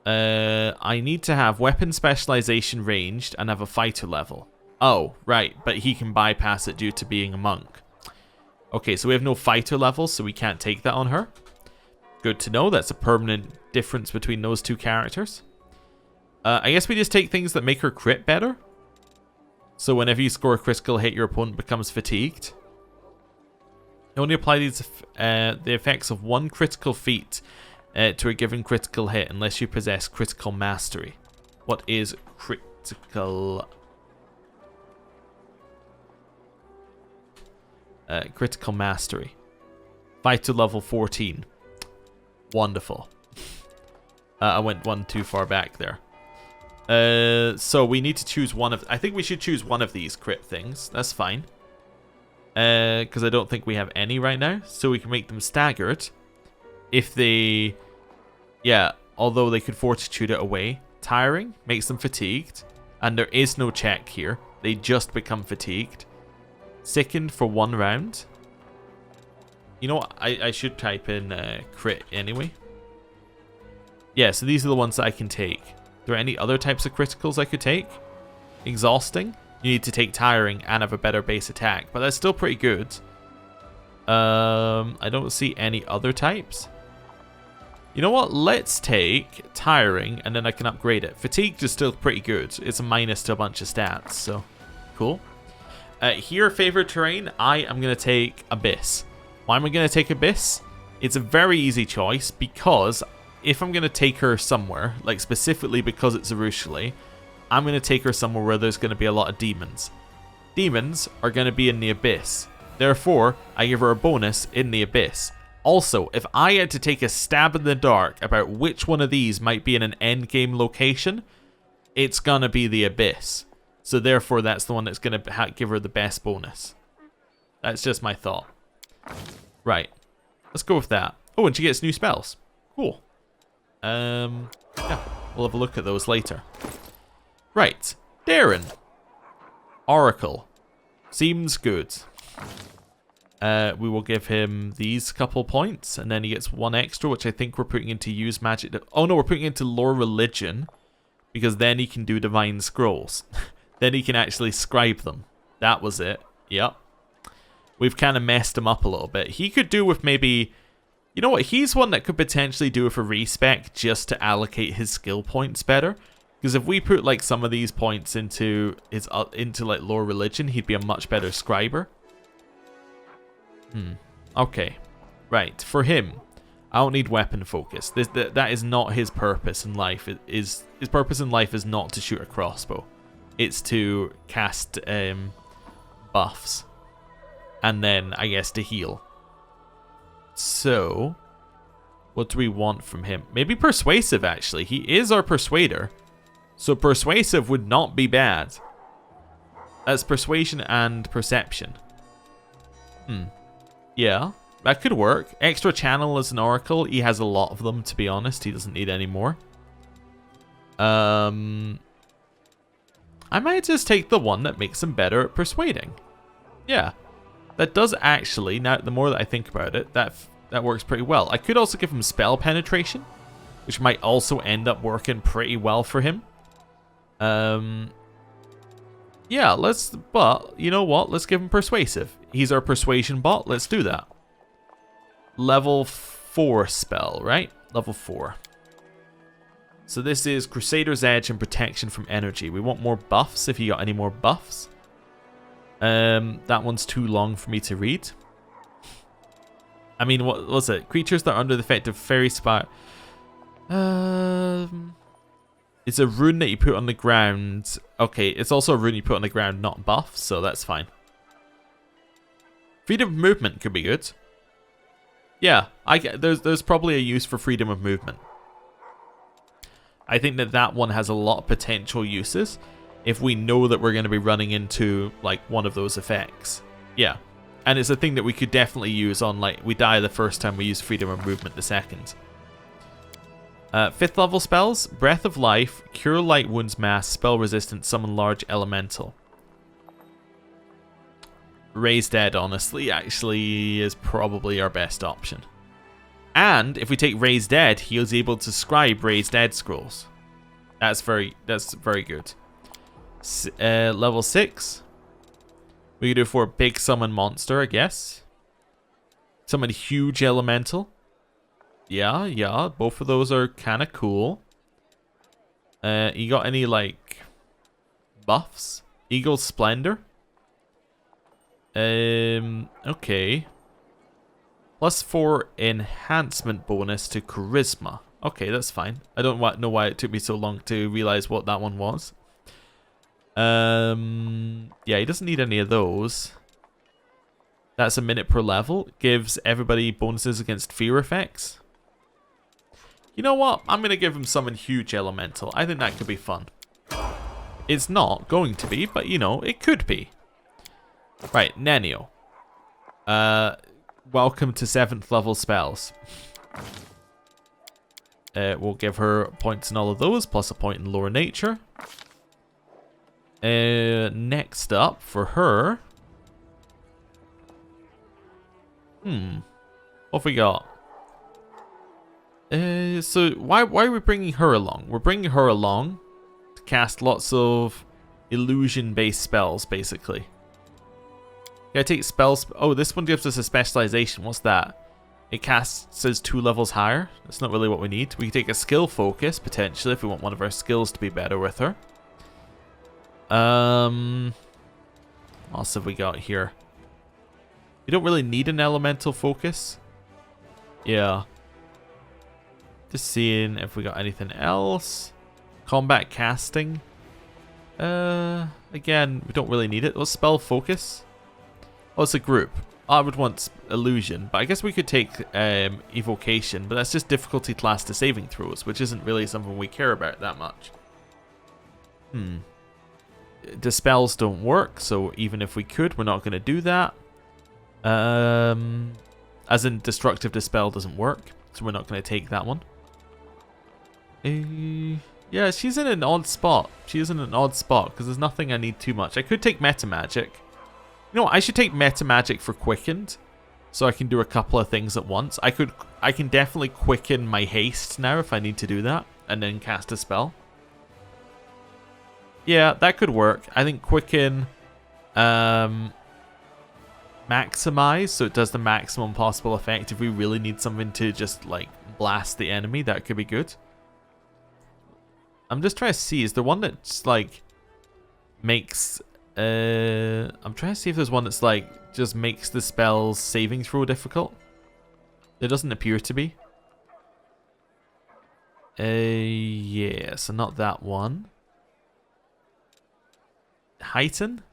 I need to have weapon specialization ranged and have a fighter level. Oh, right, but he can bypass it due to being a monk. Okay, so we have no fighter level, so we can't take that on her. Good to know. That's a permanent difference between those two characters. I guess we just take things that make her crit better. So whenever you score a critical hit, your opponent becomes fatigued. You only apply these the effects of one critical feat to a given critical hit unless you possess critical mastery. What is critical... critical mastery. Fighter level 14. Wonderful. I went one too far back there. So we need to choose one of... I think we should choose one of these crit things. That's fine. Because I don't think we have any right now. So we can make them staggered. If they... Yeah, although they could fortitude it away. Tiring makes them fatigued. And there is no check here. They just become fatigued. Sickened for 1 round. You know what? I should type in crit anyway. Yeah, so these are the ones that I can take. Are there any other types of criticals I could take? Exhausting. You need to take tiring and have a better base attack. But that's still pretty good. I don't see any other types. You know what? Let's take tiring and then I can upgrade it. Fatigued is still pretty good. It's a minus to a bunch of stats. So, cool. Here, favorite terrain, I am going to take Abyss. Why am I going to take Abyss? It's a very easy choice because if I'm going to take her somewhere, like specifically because it's Arushali, I'm going to take her somewhere where there's going to be a lot of demons. Demons are going to be in the Abyss. Therefore, I give her a bonus in the Abyss. Also, if I had to take a stab in the dark about which one of these might be in an endgame location, it's going to be the Abyss. So therefore, that's the one that's going to give her the best bonus. That's just my thought. Right. Let's go with that. Oh, and she gets new spells. Cool. Yeah, we'll have a look at those later. Right. Darren. Oracle. Seems good. We will give him these couple points, and then he gets 1 extra, which I think we're putting into use magic. Oh no, we're putting into lore religion, because then he can do divine scrolls. Then he can actually scribe them. That was it. Yep. We've kind of messed him up a little bit. He could do with maybe... You know what? He's one that could potentially do with a respec just to allocate his skill points better. Because if we put like some of these points into his like lore religion, he'd be a much better scriber. Okay. Right. For him, I don't need weapon focus. That is not his purpose in life. His purpose in life is not to shoot a crossbow. It's to cast buffs. And then, I guess, to heal. So, what do we want from him? Maybe persuasive, actually. He is our persuader. So persuasive would not be bad. That's persuasion and perception. Yeah, that could work. Extra channel as an oracle. He has a lot of them, to be honest. He doesn't need any more. I might just take the one that makes him better at persuading. Yeah, that does actually, now the more that I think about it, that works pretty well. I could also give him spell penetration, which might also end up working pretty well for him. Yeah, but you know what? Let's give him persuasive. He's our persuasion bot. Let's do that. Level 4 spell, right? Level 4. So this is Crusader's Edge and protection from energy. We want more buffs if you got any more buffs. That one's too long for me to read. I mean, what was it? Creatures that are under the effect of fairy spire. It's a rune that you put on the ground. Okay, it's also a rune you put on the ground, not buff, so that's fine. Freedom of movement could be good. Yeah, there's probably a use for freedom of movement. I think that one has a lot of potential uses if we know that we're going to be running into like one of those effects. Yeah, and it's a thing that we could definitely use on, like, we die the first time we use freedom of movement the second. 5th level spells, Breath of Life, Cure Light Wounds Mass, Spell Resistance, Summon Large Elemental. Raise Dead, honestly, actually is probably our best option. And if we take Raise Dead, he is able to scribe Raise Dead scrolls. That's very good. Level 6. We could do for a big summon monster, I guess. Summon huge elemental. Yeah, both of those are kind of cool. You got any, like, buffs? Eagle Splendor? Okay. +4 enhancement bonus to charisma. Okay, that's fine. I don't know why it took me so long to realize what that one was. Yeah, he doesn't need any of those. That's a minute per level. Gives everybody bonuses against fear effects. You know what? I'm going to give him summon huge elemental. I think that could be fun. It's not going to be, but you know, it could be. Right, Nenio. Welcome to 7th level spells. We'll give her points in all of those, plus a point in lower nature. Next up, for her... What have we got? So why are we bringing her along? We're bringing her along to cast lots of illusion-based spells, basically. Yeah, take spells. Oh, this one gives us a specialization. What's that? It casts us 2 levels higher. That's not really what we need. We can take a skill focus, potentially, if we want one of our skills to be better with her. What else have we got here? We don't really need an elemental focus. Yeah. Just seeing if we got anything else. Combat casting. Again, we don't really need it. Let's spell focus. Oh, it's a group. I would want illusion, but I guess we could take evocation, but that's just difficulty class to saving throws, which isn't really something we care about that much. The spells don't work, so even if we could, we're not going to do that. As in, destructive dispel doesn't work, so we're not going to take that one. Yeah, she's in an odd spot. She is in an odd spot because there's nothing I need too much. I could take meta magic. You know what? I should take meta magic for quickened, so I can do a couple of things at once. I can definitely quicken my haste now if I need to do that, and then cast a spell. Yeah, that could work. I think quicken, maximize, so it does the maximum possible effect. If we really need something to just like blast the enemy, that could be good. I'm just trying to see, is there one that's like makes I'm trying to see if there's one that's like just makes the spell's saving throw difficult. There doesn't appear to be. Yeah, so not that one. Heighten?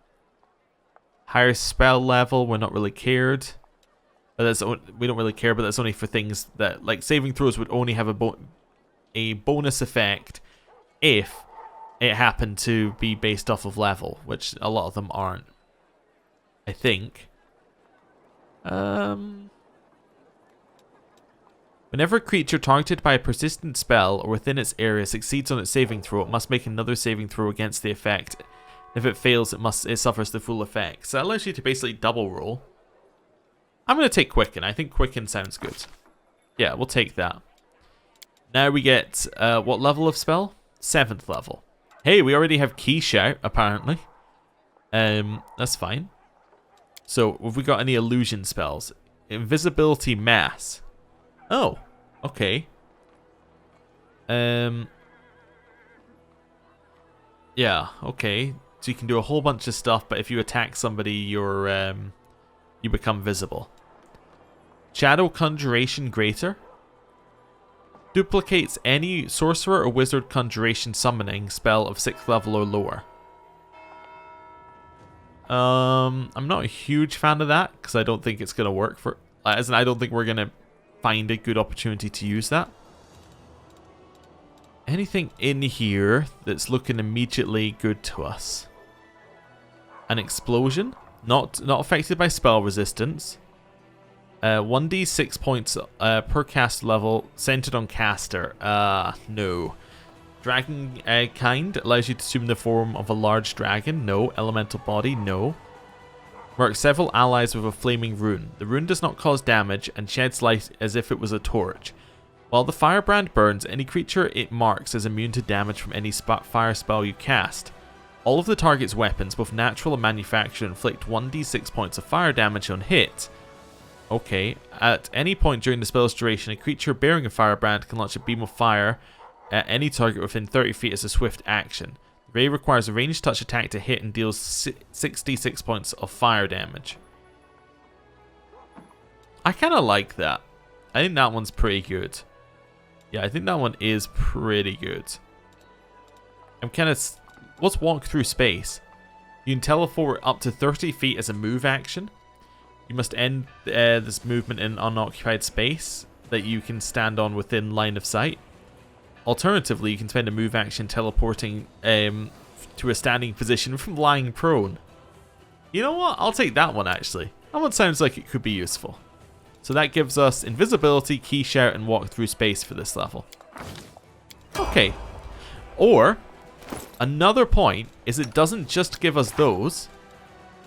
Higher spell level, we're not really cared. But that's, we don't really care, but that's only for things that, like, saving throws would only have a bonus effect if it happened to be based off of level, which a lot of them aren't, I think. Whenever a creature targeted by a persistent spell or within its area succeeds on its saving throw, it must make another saving throw against the effect. If it fails, it suffers the full effect. So that allows you to basically double roll. I'm going to take Quicken. I think Quicken sounds good. Yeah, we'll take that. Now we get, what level of spell? 7th level. Hey, we already have Key Shout, apparently. That's fine. So, have we got any illusion spells? Invisibility Mass. Oh, okay. Yeah, okay. So you can do a whole bunch of stuff, but if you attack somebody, you become visible. Shadow Conjuration Greater. Duplicates any sorcerer or wizard conjuration summoning spell of 6th level or lower. I'm not a huge fan of that, because I don't think it's going to work for... As in, I don't think we're going to find a good opportunity to use that. Anything in here that's looking immediately good to us? An explosion, not affected by spell resistance. 1d6 points per cast level, centered on caster. No. Dragon kind allows you to assume the form of a large dragon. No. Elemental body. No. Mark several allies with a flaming rune. The rune does not cause damage and sheds light as if it was a torch. While the firebrand burns, any creature it marks is immune to damage from any fire spell you cast. All of the target's weapons, both natural and manufactured, inflict 1d6 points of fire damage on hit. Okay. At any point during the spell's duration, a creature bearing a firebrand can launch a beam of fire at any target within 30 feet as a swift action. The ray requires a ranged touch attack to hit and deals 66 points of fire damage. I kind of like that. I think that one's pretty good. Yeah, I think that one is pretty good. I'm kind of... Let's walk through space. You can teleport up to 30 feet as a move action. You must end this movement in unoccupied space that you can stand on within line of sight. Alternatively, you can spend a move action teleporting to a standing position from lying prone. You know what? I'll take that one, actually. That one sounds like it could be useful. So that gives us invisibility, key shout, and walk through space for this level. Okay. Or, another point is it doesn't just give us those.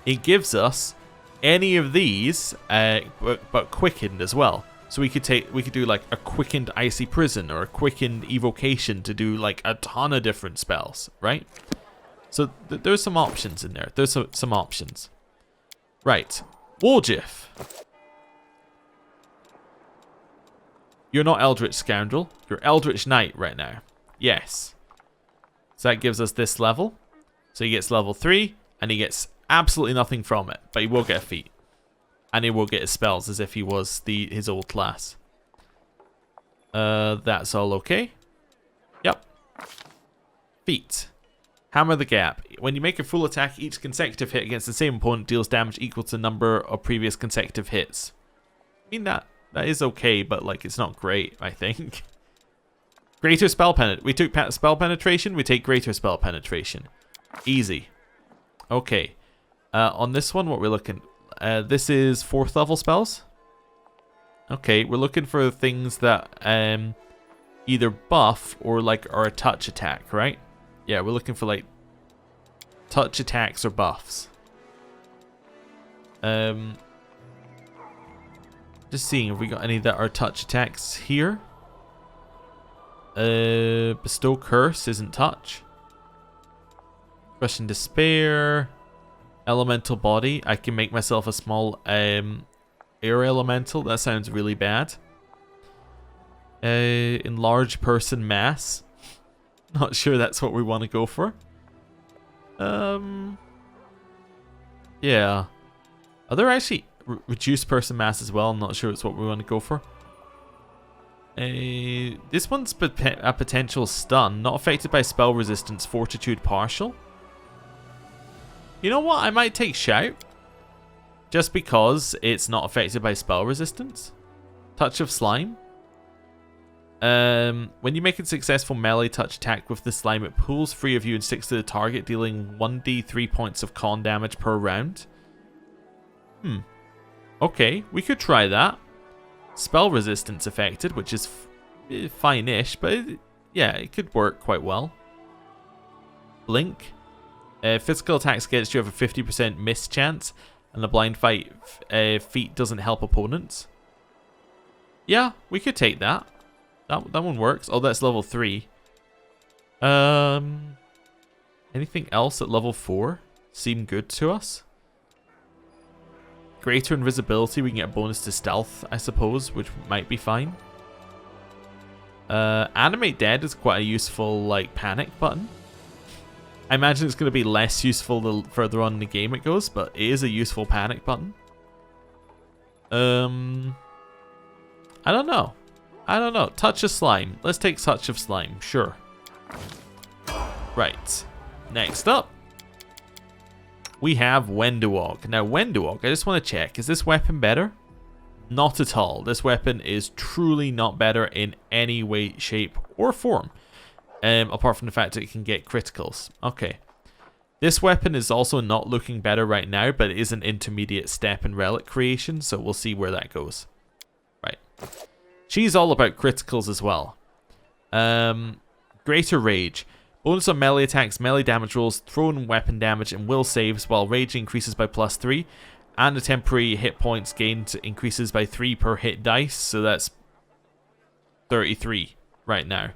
It gives us any of these, but quickened as well. So we could do like a quickened icy prison or a quickened evocation to do like a ton of different spells, right? So there's some options in there. There's some options. Right. Woljif. You're not Eldritch Scoundrel. You're Eldritch Knight right now. Yes. So that gives us this level. So he gets level 3, and he gets absolutely nothing from it. But he will get a feat. And he will get his spells as if he was his old class. That's all okay. Yep. Feat. Hammer the Gap. When you make a full attack, each consecutive hit against the same opponent deals damage equal to the number of previous consecutive hits. I mean, that is okay, but like it's not great, I think. Greater Spell Penetration. We took Spell Penetration, we take Greater Spell Penetration. Easy. Okay. On this one, what we're looking... this is 4th level spells. Okay, we're looking for things that either buff or like are a touch attack, right? Yeah, we're looking for like touch attacks or buffs. Just seeing if we got any that are touch attacks here. Bestow Curse isn't touch. Crushing Despair. Elemental Body. I can make myself a small air elemental. That sounds really bad. Enlarge Person Mass. Not sure that's what we want to go for. Yeah. Are there actually reduced person mass as well? I'm not sure it's what we want to go for. This one's a potential stun, not affected by spell resistance, fortitude partial. You know what? I might take shout. Just because it's not affected by spell resistance. Touch of slime. When you make a successful melee touch attack with the slime, it pulls free of you and sticks to the target, dealing 1d3 points of con damage per round. Okay, we could try that. Spell resistance affected, which is fine-ish, but yeah, it could work quite well. Blink. Physical attacks against you have a 50% miss chance, and the blind fight feat doesn't help opponents. Yeah, we could take that. That one works. Oh, that's level 3. Anything else at level 4 seem good to us? Greater invisibility, we can get a bonus to stealth, I suppose, which might be fine. Animate Dead is quite a useful, like, panic button. I imagine it's going to be less useful the further on in the game it goes, but it is a useful panic button. I don't know. Touch of Slime. Let's take Touch of Slime. Sure. Right. Next up, we have Wenduog. Now, Wenduog, I just want to check. Is this weapon better? Not at all. This weapon is truly not better in any way, shape, or form. Apart from the fact that it can get criticals. Okay. This weapon is also not looking better right now, but it is an intermediate step in relic creation, so we'll see where that goes. Right. She's all about criticals as well. Greater Rage. Bonus on melee attacks, melee damage rolls, thrown weapon damage, and will saves, while rage increases by +3. And the temporary hit points gained increases by 3 per hit dice, so that's 33 right now.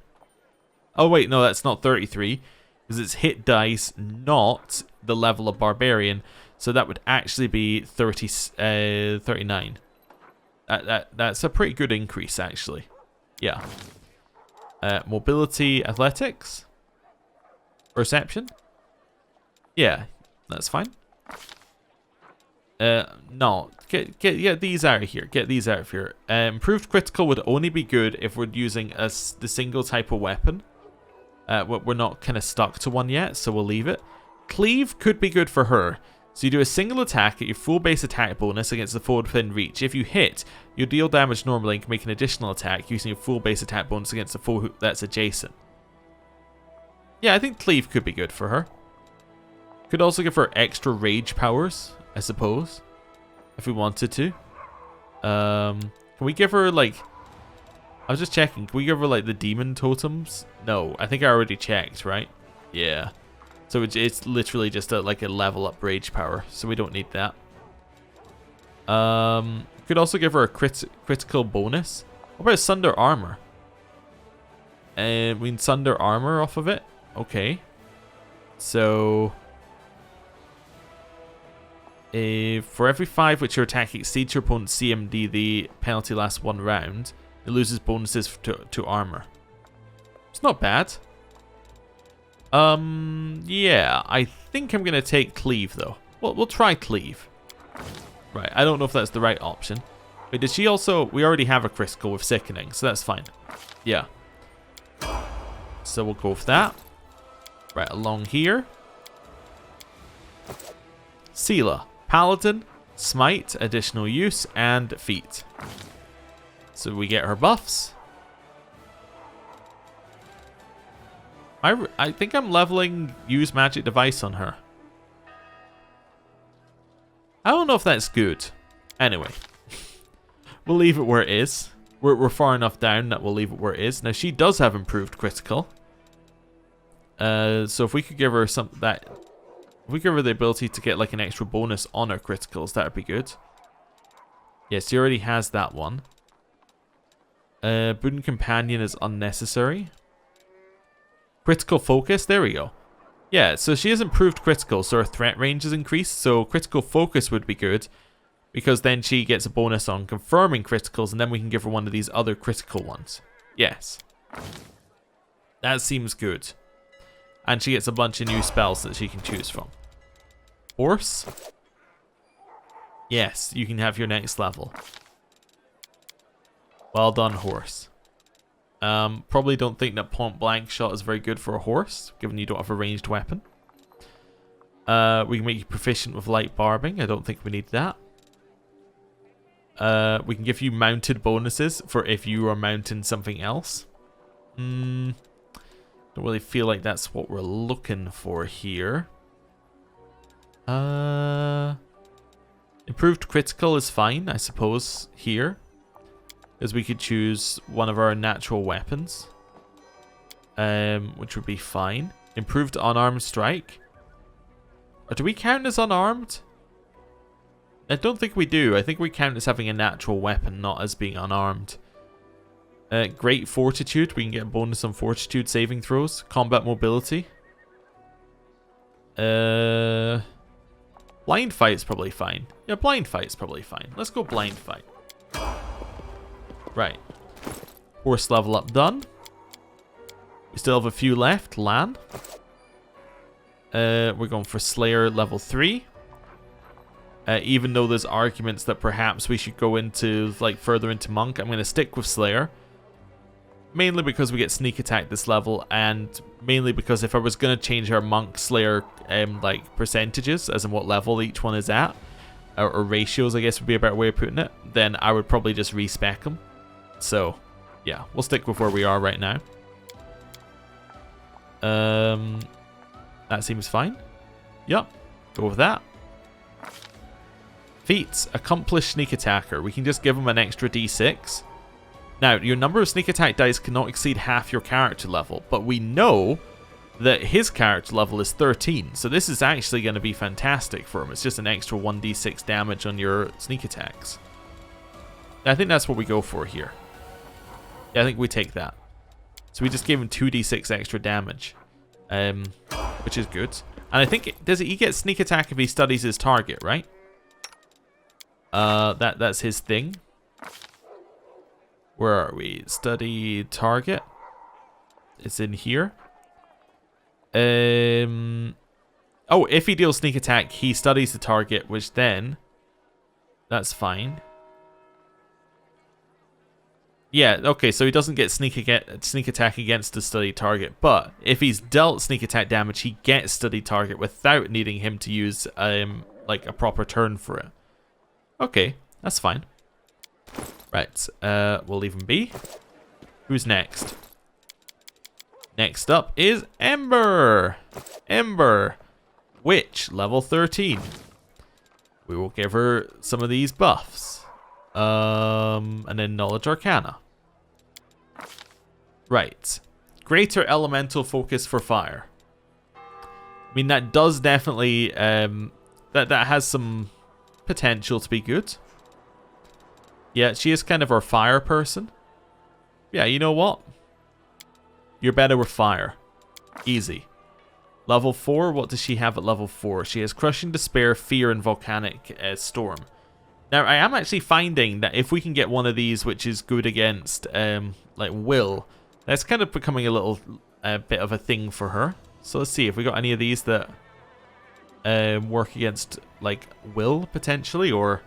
Oh wait, no, that's not 33, because it's hit dice, not the level of Barbarian, so that would actually be 39. That's a pretty good increase, actually. Yeah. Mobility, athletics, perception. Yeah, that's fine. No, get these out of here. Get these out of here. Improved critical would only be good if we're using the single type of weapon. We're not kind of stuck to one yet, so we'll leave it. Cleave could be good for her. So you do a single attack at your full base attack bonus against the foe within reach. If you hit, you deal damage normally and can make an additional attack using your full base attack bonus against the foe that's adjacent. Yeah, I think Cleave could be good for her. Could also give her extra rage powers, I suppose, if we wanted to. Can we give her, like... I was just checking. Can we give her, like, the demon totems? No, I think I already checked, right? Yeah. So it's literally just like a level up rage power, so we don't need that. Could also give her a critical bonus. What about Sunder Armor? We can Sunder Armor off of it. Okay. So... for every 5 which your attack exceeds your opponent's CMD, the penalty lasts 1 round. It loses bonuses to armor. It's not bad. Yeah, I think I'm gonna take Cleave though. Well, we'll try Cleave. Right, I don't know if that's the right option. Wait, did she also... We already have a critical with Sickening, so that's fine. Yeah. So we'll go with that. Right, along here. Seela. Paladin, Smite, additional use, and Feat. So we get her buffs. I think I'm leveling Use Magic Device on her. I don't know if that's good. Anyway. We'll leave it where it is. We're far enough down that we'll leave it where it is. Now she does have improved critical. So if we could give her if we give her the ability to get like an extra bonus on her criticals, that would be good. Yes, she already has that one. Boon Companion is unnecessary. Critical Focus, there we go. Yeah, so she has improved critical, so her threat range is increased, so Critical Focus would be good, because then she gets a bonus on confirming criticals, and then we can give her one of these other critical ones. Yes. That seems good. And she gets a bunch of new spells that she can choose from. Horse? Yes, you can have your next level. Well done, Horse. Probably don't think that point blank shot is very good for a horse, given you don't have a ranged weapon. We can make you proficient with light barbing. I don't think we need that. We can give you mounted bonuses for if you are mounting something else. Don't really feel like that's what we're looking for here. Improved critical is fine, I suppose, here. As we could choose one of our natural weapons. Which would be fine. Improved unarmed strike. Or do we count as unarmed? I don't think we do. I think we count as having a natural weapon, not as being unarmed. Great fortitude. We can get a bonus on fortitude saving throws. Combat mobility. Blind fight's probably fine. Yeah, blind fight's probably fine. Let's go blind fight. Right. Horse level up done. We still have a few left. Lan. We're going for Slayer level 3. Even though there's arguments that perhaps we should go into, like, further into Monk, I'm going to stick with Slayer. Mainly because we get sneak attack this level, and mainly because if I was going to change our Monk Slayer, like, percentages, as in what level each one is at, or ratios, I guess would be a better way of putting it, then I would probably just respec them. So, yeah, we'll stick with where we are right now. That seems fine. Yep, go with that. Feats. Accomplished sneak attacker. We can just give him an extra d6. Now, your number of sneak attack dice cannot exceed half your character level, but we know that his character level is 13, so this is actually going to be fantastic for him. It's just an extra 1d6 damage on your sneak attacks. I think that's what we go for here. Yeah, I think we take that. So we just gave him 2d6 extra damage, which is good. And I think, he get sneak attack if he studies his target, right? That's his thing. Where are we? Study target. It's in here. Oh, if he deals sneak attack, he studies the target, which then, that's fine. Yeah, okay, so he doesn't get sneak attack against the studied target, but if he's dealt sneak attack damage, he gets studied target without needing him to use like a proper turn for it. Okay, that's fine. Right, we'll leave him be. Who's next? Next up is Ember. Ember, witch, level 13. We will give her some of these buffs. And then Knowledge Arcana. Right. Greater elemental focus for fire. I mean, that does definitely, that has some potential to be good. Yeah, she is kind of our fire person. Yeah, you know what? You're better with fire. Easy. Level 4, what does she have at level 4? She has Crushing Despair, Fear, and Volcanic Storm. Now, I am actually finding that if we can get one of these which is good against, like, Will, that's kind of becoming a little bit of a thing for her. So let's see if we got any of these that work against, like, Will, potentially, or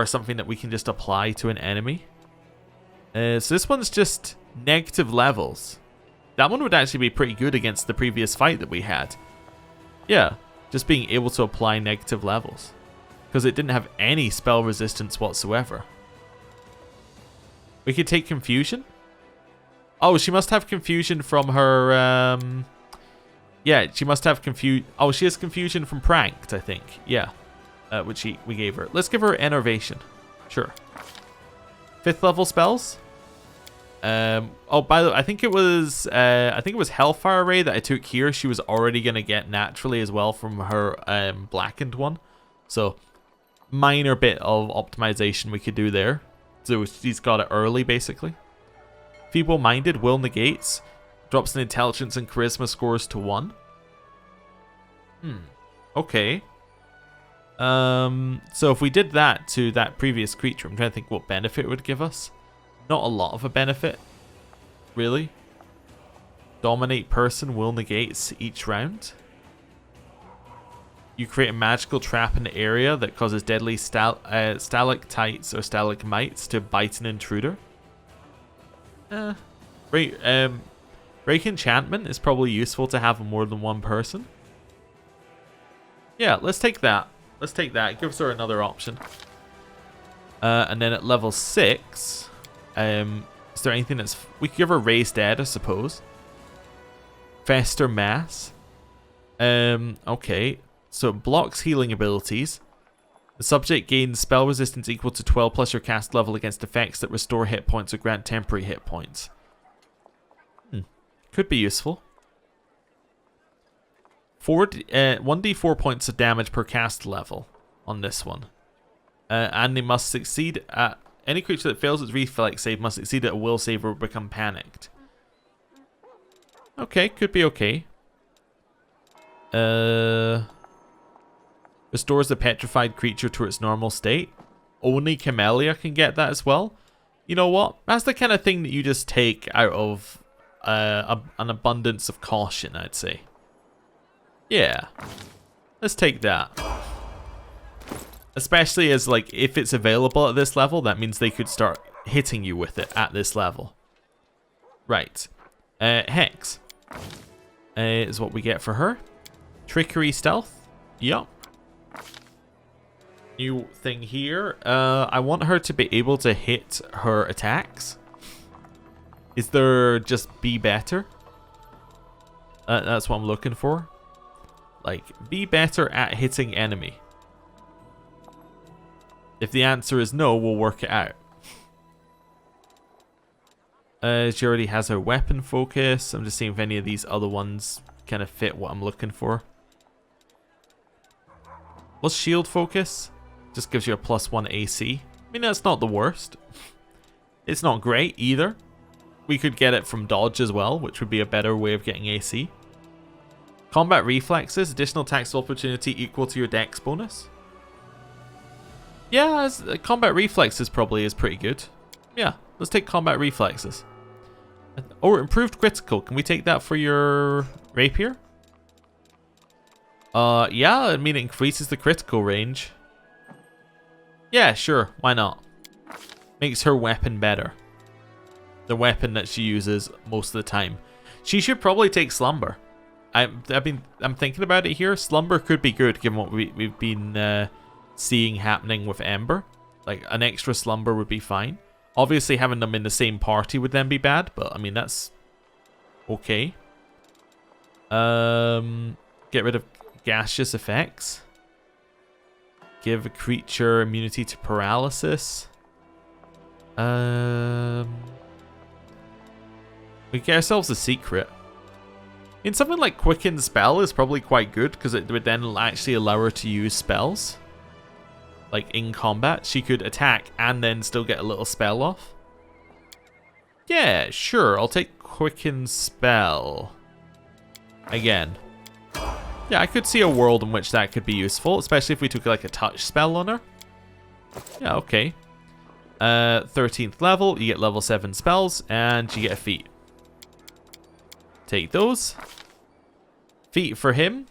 something that we can just apply to an enemy. So this one's just negative levels. That one would actually be pretty good against the previous fight that we had. Yeah, just being able to apply negative levels. Because it didn't have any spell resistance whatsoever. We could take Confusion. Oh, she must have Confusion from her... yeah, she must have Confusion... Oh, she has Confusion from Pranked, I think. Yeah, which we gave her. Let's give her Enervation. Sure. 5th level spells. Oh, by the way, I think it was Hellfire Ray that I took here. She was already going to get naturally as well from her blackened one. So... minor bit of optimization we could do there. So she's got it early, basically. Feeble-minded, will negates. Drops in intelligence and charisma scores to 1. Okay. So if we did that to that previous creature, I'm trying to think what benefit it would give us. Not a lot of a benefit, really. Dominate person, will negates each round. You create a magical trap in the area that causes deadly stalactites or stalagmites to bite an intruder. Break enchantment is probably useful to have more than one person. Yeah, let's take that. Let's take that. It gives her another option. And then at level 6, is there anything that's... We could give her Raised Dead, I suppose. Fester Mass. Okay. So it blocks healing abilities. The subject gains spell resistance equal to 12 plus your cast level against effects that restore hit points or grant temporary hit points. Could be useful. 1d4 points of damage per cast level on this one. And they must succeed at... Any creature that fails its reflex save must succeed at a will save or become panicked. Okay, could be okay. Restores the petrified creature to its normal state. Only Camellia can get that as well. You know what? That's the kind of thing that you just take out of an abundance of caution, I'd say. Yeah. Let's take that. Especially as, like, if it's available at this level, that means they could start hitting you with it at this level. Right. Hex. Is what we get for her. Trickery Stealth. Yup. New thing here. I want her to be able to hit her attacks. Is there just be better? That's what I'm looking for. Like, be better at hitting enemy. If the answer is no, we'll work it out. She already has her weapon focus. I'm just seeing if any of these other ones kind of fit what I'm looking for. What's shield focus? Just gives you a +1 AC. I mean, that's not the worst. It's not great either. We could get it from dodge as well, which would be a better way of getting AC. Combat reflexes, additional attacks of opportunity equal to your dex bonus. Yeah, combat reflexes probably is pretty good. Yeah, let's take combat reflexes. Oh, improved critical. Can we take that for your rapier? Yeah, I mean, it increases the critical range. Yeah, sure. Why not? Makes her weapon better. The weapon that she uses most of the time. She should probably take Slumber. I'm thinking about it here. Slumber could be good given what we've been seeing happening with Ember. Like, an extra Slumber would be fine. Obviously, having them in the same party would then be bad, but I mean, that's okay. Get rid of gaseous effects. Give a creature immunity to paralysis. We get ourselves a secret. In something like Quicken Spell is probably quite good because it would then actually allow her to use spells. Like in combat, she could attack and then still get a little spell off. Yeah, sure, I'll take Quicken Spell. Again. Yeah, I could see a world in which that could be useful, especially if we took like a touch spell on her. Yeah, okay. 13th level, you get level 7 spells, and you get a feat. Take those. Feat for him.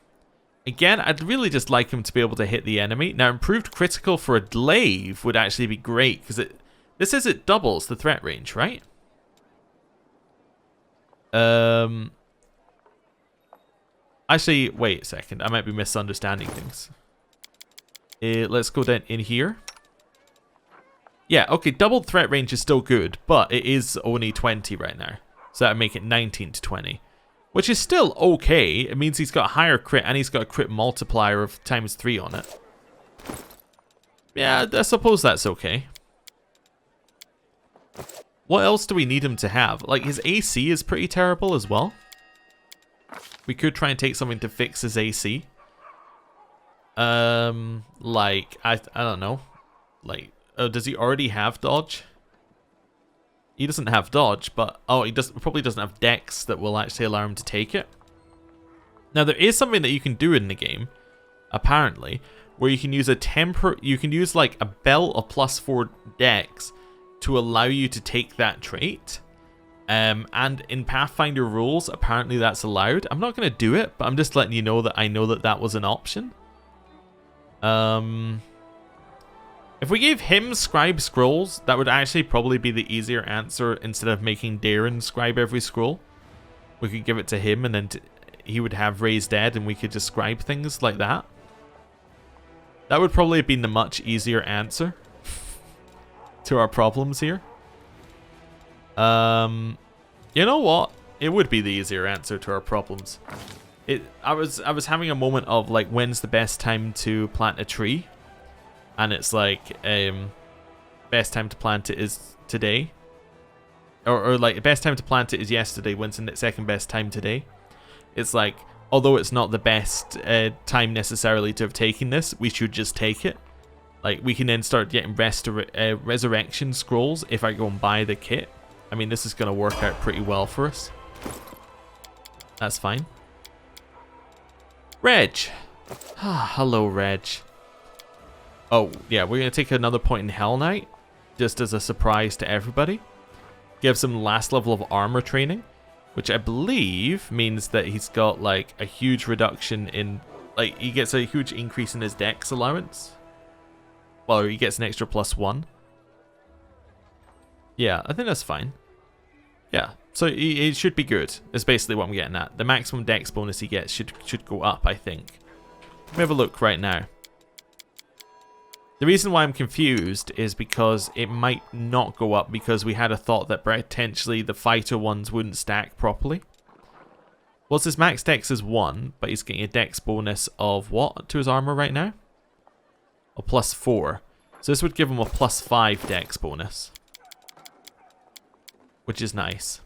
Again, I'd really just like him to be able to hit the enemy. Now, improved critical for a glaive would actually be great, because it doubles the threat range, right? Actually, wait a second. I might be misunderstanding things. Let's go down in here. Yeah, okay, doubled threat range is still good, but it is only 20 right now. So that would make it 19 to 20. Which is still okay. It means he's got a higher crit and he's got a crit multiplier of ×3 on it. Yeah, I suppose that's okay. What else do we need him to have? Like, his AC is pretty terrible as well. We could try and take something to fix his AC. Like, I don't know. Like, does he already have dodge? He doesn't have dodge, but he probably doesn't have dex that will actually allow him to take it. Now there is something that you can do in the game, apparently, where you can use like a belt of +4 dex to allow you to take that trait. And in Pathfinder rules, apparently that's allowed. I'm not going to do it, but I'm just letting you know that I know that that was an option. If we gave him scribe scrolls, that would actually probably be the easier answer instead of making Darren scribe every scroll. We could give it to him and then he would have Raise Dead and we could just scribe things like that. That would probably have been the much easier answer to our problems here. You know what? It would be the easier answer to our problems. I was having a moment of like, when's the best time to plant a tree? And it's like, best time to plant it is today. Or like, the best time to plant it is yesterday. When's the second best time today? It's like, although it's not the best time necessarily to have taken this, we should just take it. Like, we can then start getting resurrection scrolls if I go and buy the kit. I mean, this is going to work out pretty well for us. That's fine. Reg. Hello, Reg. Oh, yeah, we're going to take another point in Hell Knight, just as a surprise to everybody. Gives him last level of armor training, which I believe means that he's got, like, a huge reduction in... Like, he gets a huge increase in his dex allowance. Well, he gets an extra +1. Yeah, I think that's fine. Yeah, so it should be good, is basically what I'm getting at. The maximum dex bonus he gets should go up, I think. Let me have a look right now. The reason why I'm confused is because it might not go up because we had a thought that potentially the fighter ones wouldn't stack properly. Well, his max dex is 1, but he's getting a dex bonus of what to his armor right now? A +4. So this would give him a +5 dex bonus, which is nice.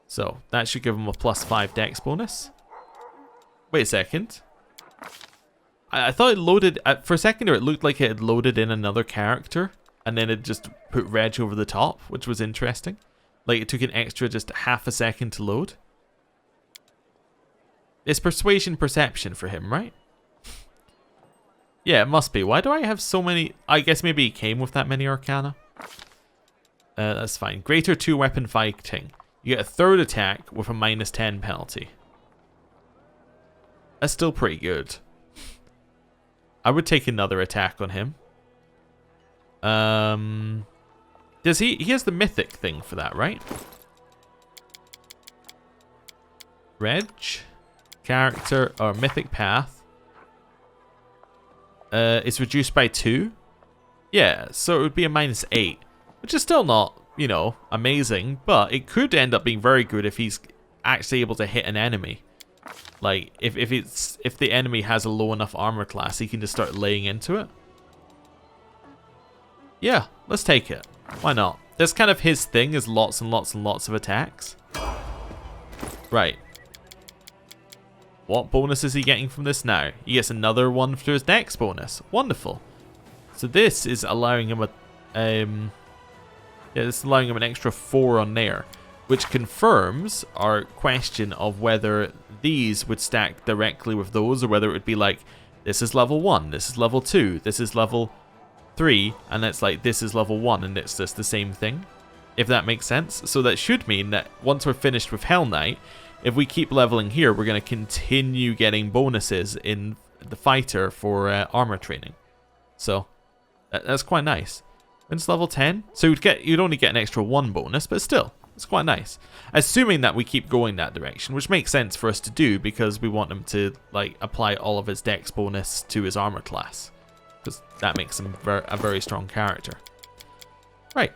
So that should give him a +5 dex bonus. Wait a second. I thought it loaded... For a second there, it looked like it had loaded in another character, and then it just put Reg over the top, which was interesting. Like, it took an extra just half a second to load. It's persuasion perception for him, right? Yeah, it must be. Why do I have so many... I guess maybe he came with that many arcana. That's fine. Greater 2 weapon fighting. You get a 3rd attack with a -10 penalty. That's still pretty good. I would take another attack on him. Does he has the mythic thing for that, right? Reg, character, or mythic path. It's reduced by 2. Yeah, so it would be a -8, which is still not, you know, amazing, but it could end up being very good if he's actually able to hit an enemy. Like, if the enemy has a low enough armor class, he can just start laying into it. Yeah, let's take it. Why not? That's kind of his thing, is lots and lots and lots of attacks. Right. What bonus is he getting from this now? He gets another one for his dex bonus. Wonderful. So this is allowing him yeah, this is allowing him an extra 4 on there, which confirms our question of whether these would stack directly with those, or whether it would be like, this is level 1, this is level 2, this is level 3, and it's like, this is level 1, and it's just the same thing, if that makes sense. So that should mean that once we're finished with Hell Knight, if we keep leveling here, we're going to continue getting bonuses in the fighter for armor training. So that's quite nice. When it's level 10, so you'd only get an extra 1 bonus, but still, it's quite nice. Assuming that we keep going that direction, which makes sense for us to do because we want him to like apply all of his dex bonus to his armor class, because that makes him a very strong character. Right,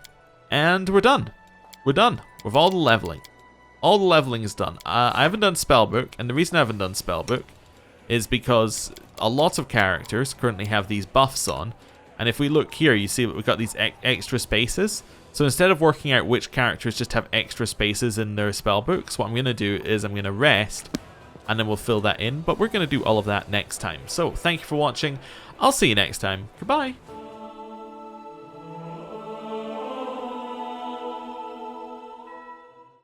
and we're done. We're done with all the leveling. All the leveling is done. I haven't done Spellbook, and the reason I haven't done Spellbook is because a lot of characters currently have these buffs on, and if we look here, you see that we've got these extra spaces. So instead of working out which characters just have extra spaces in their spellbooks, what I'm going to do is I'm going to rest, and then we'll fill that in. But we're going to do all of that next time. So thank you for watching. I'll see you next time. Goodbye.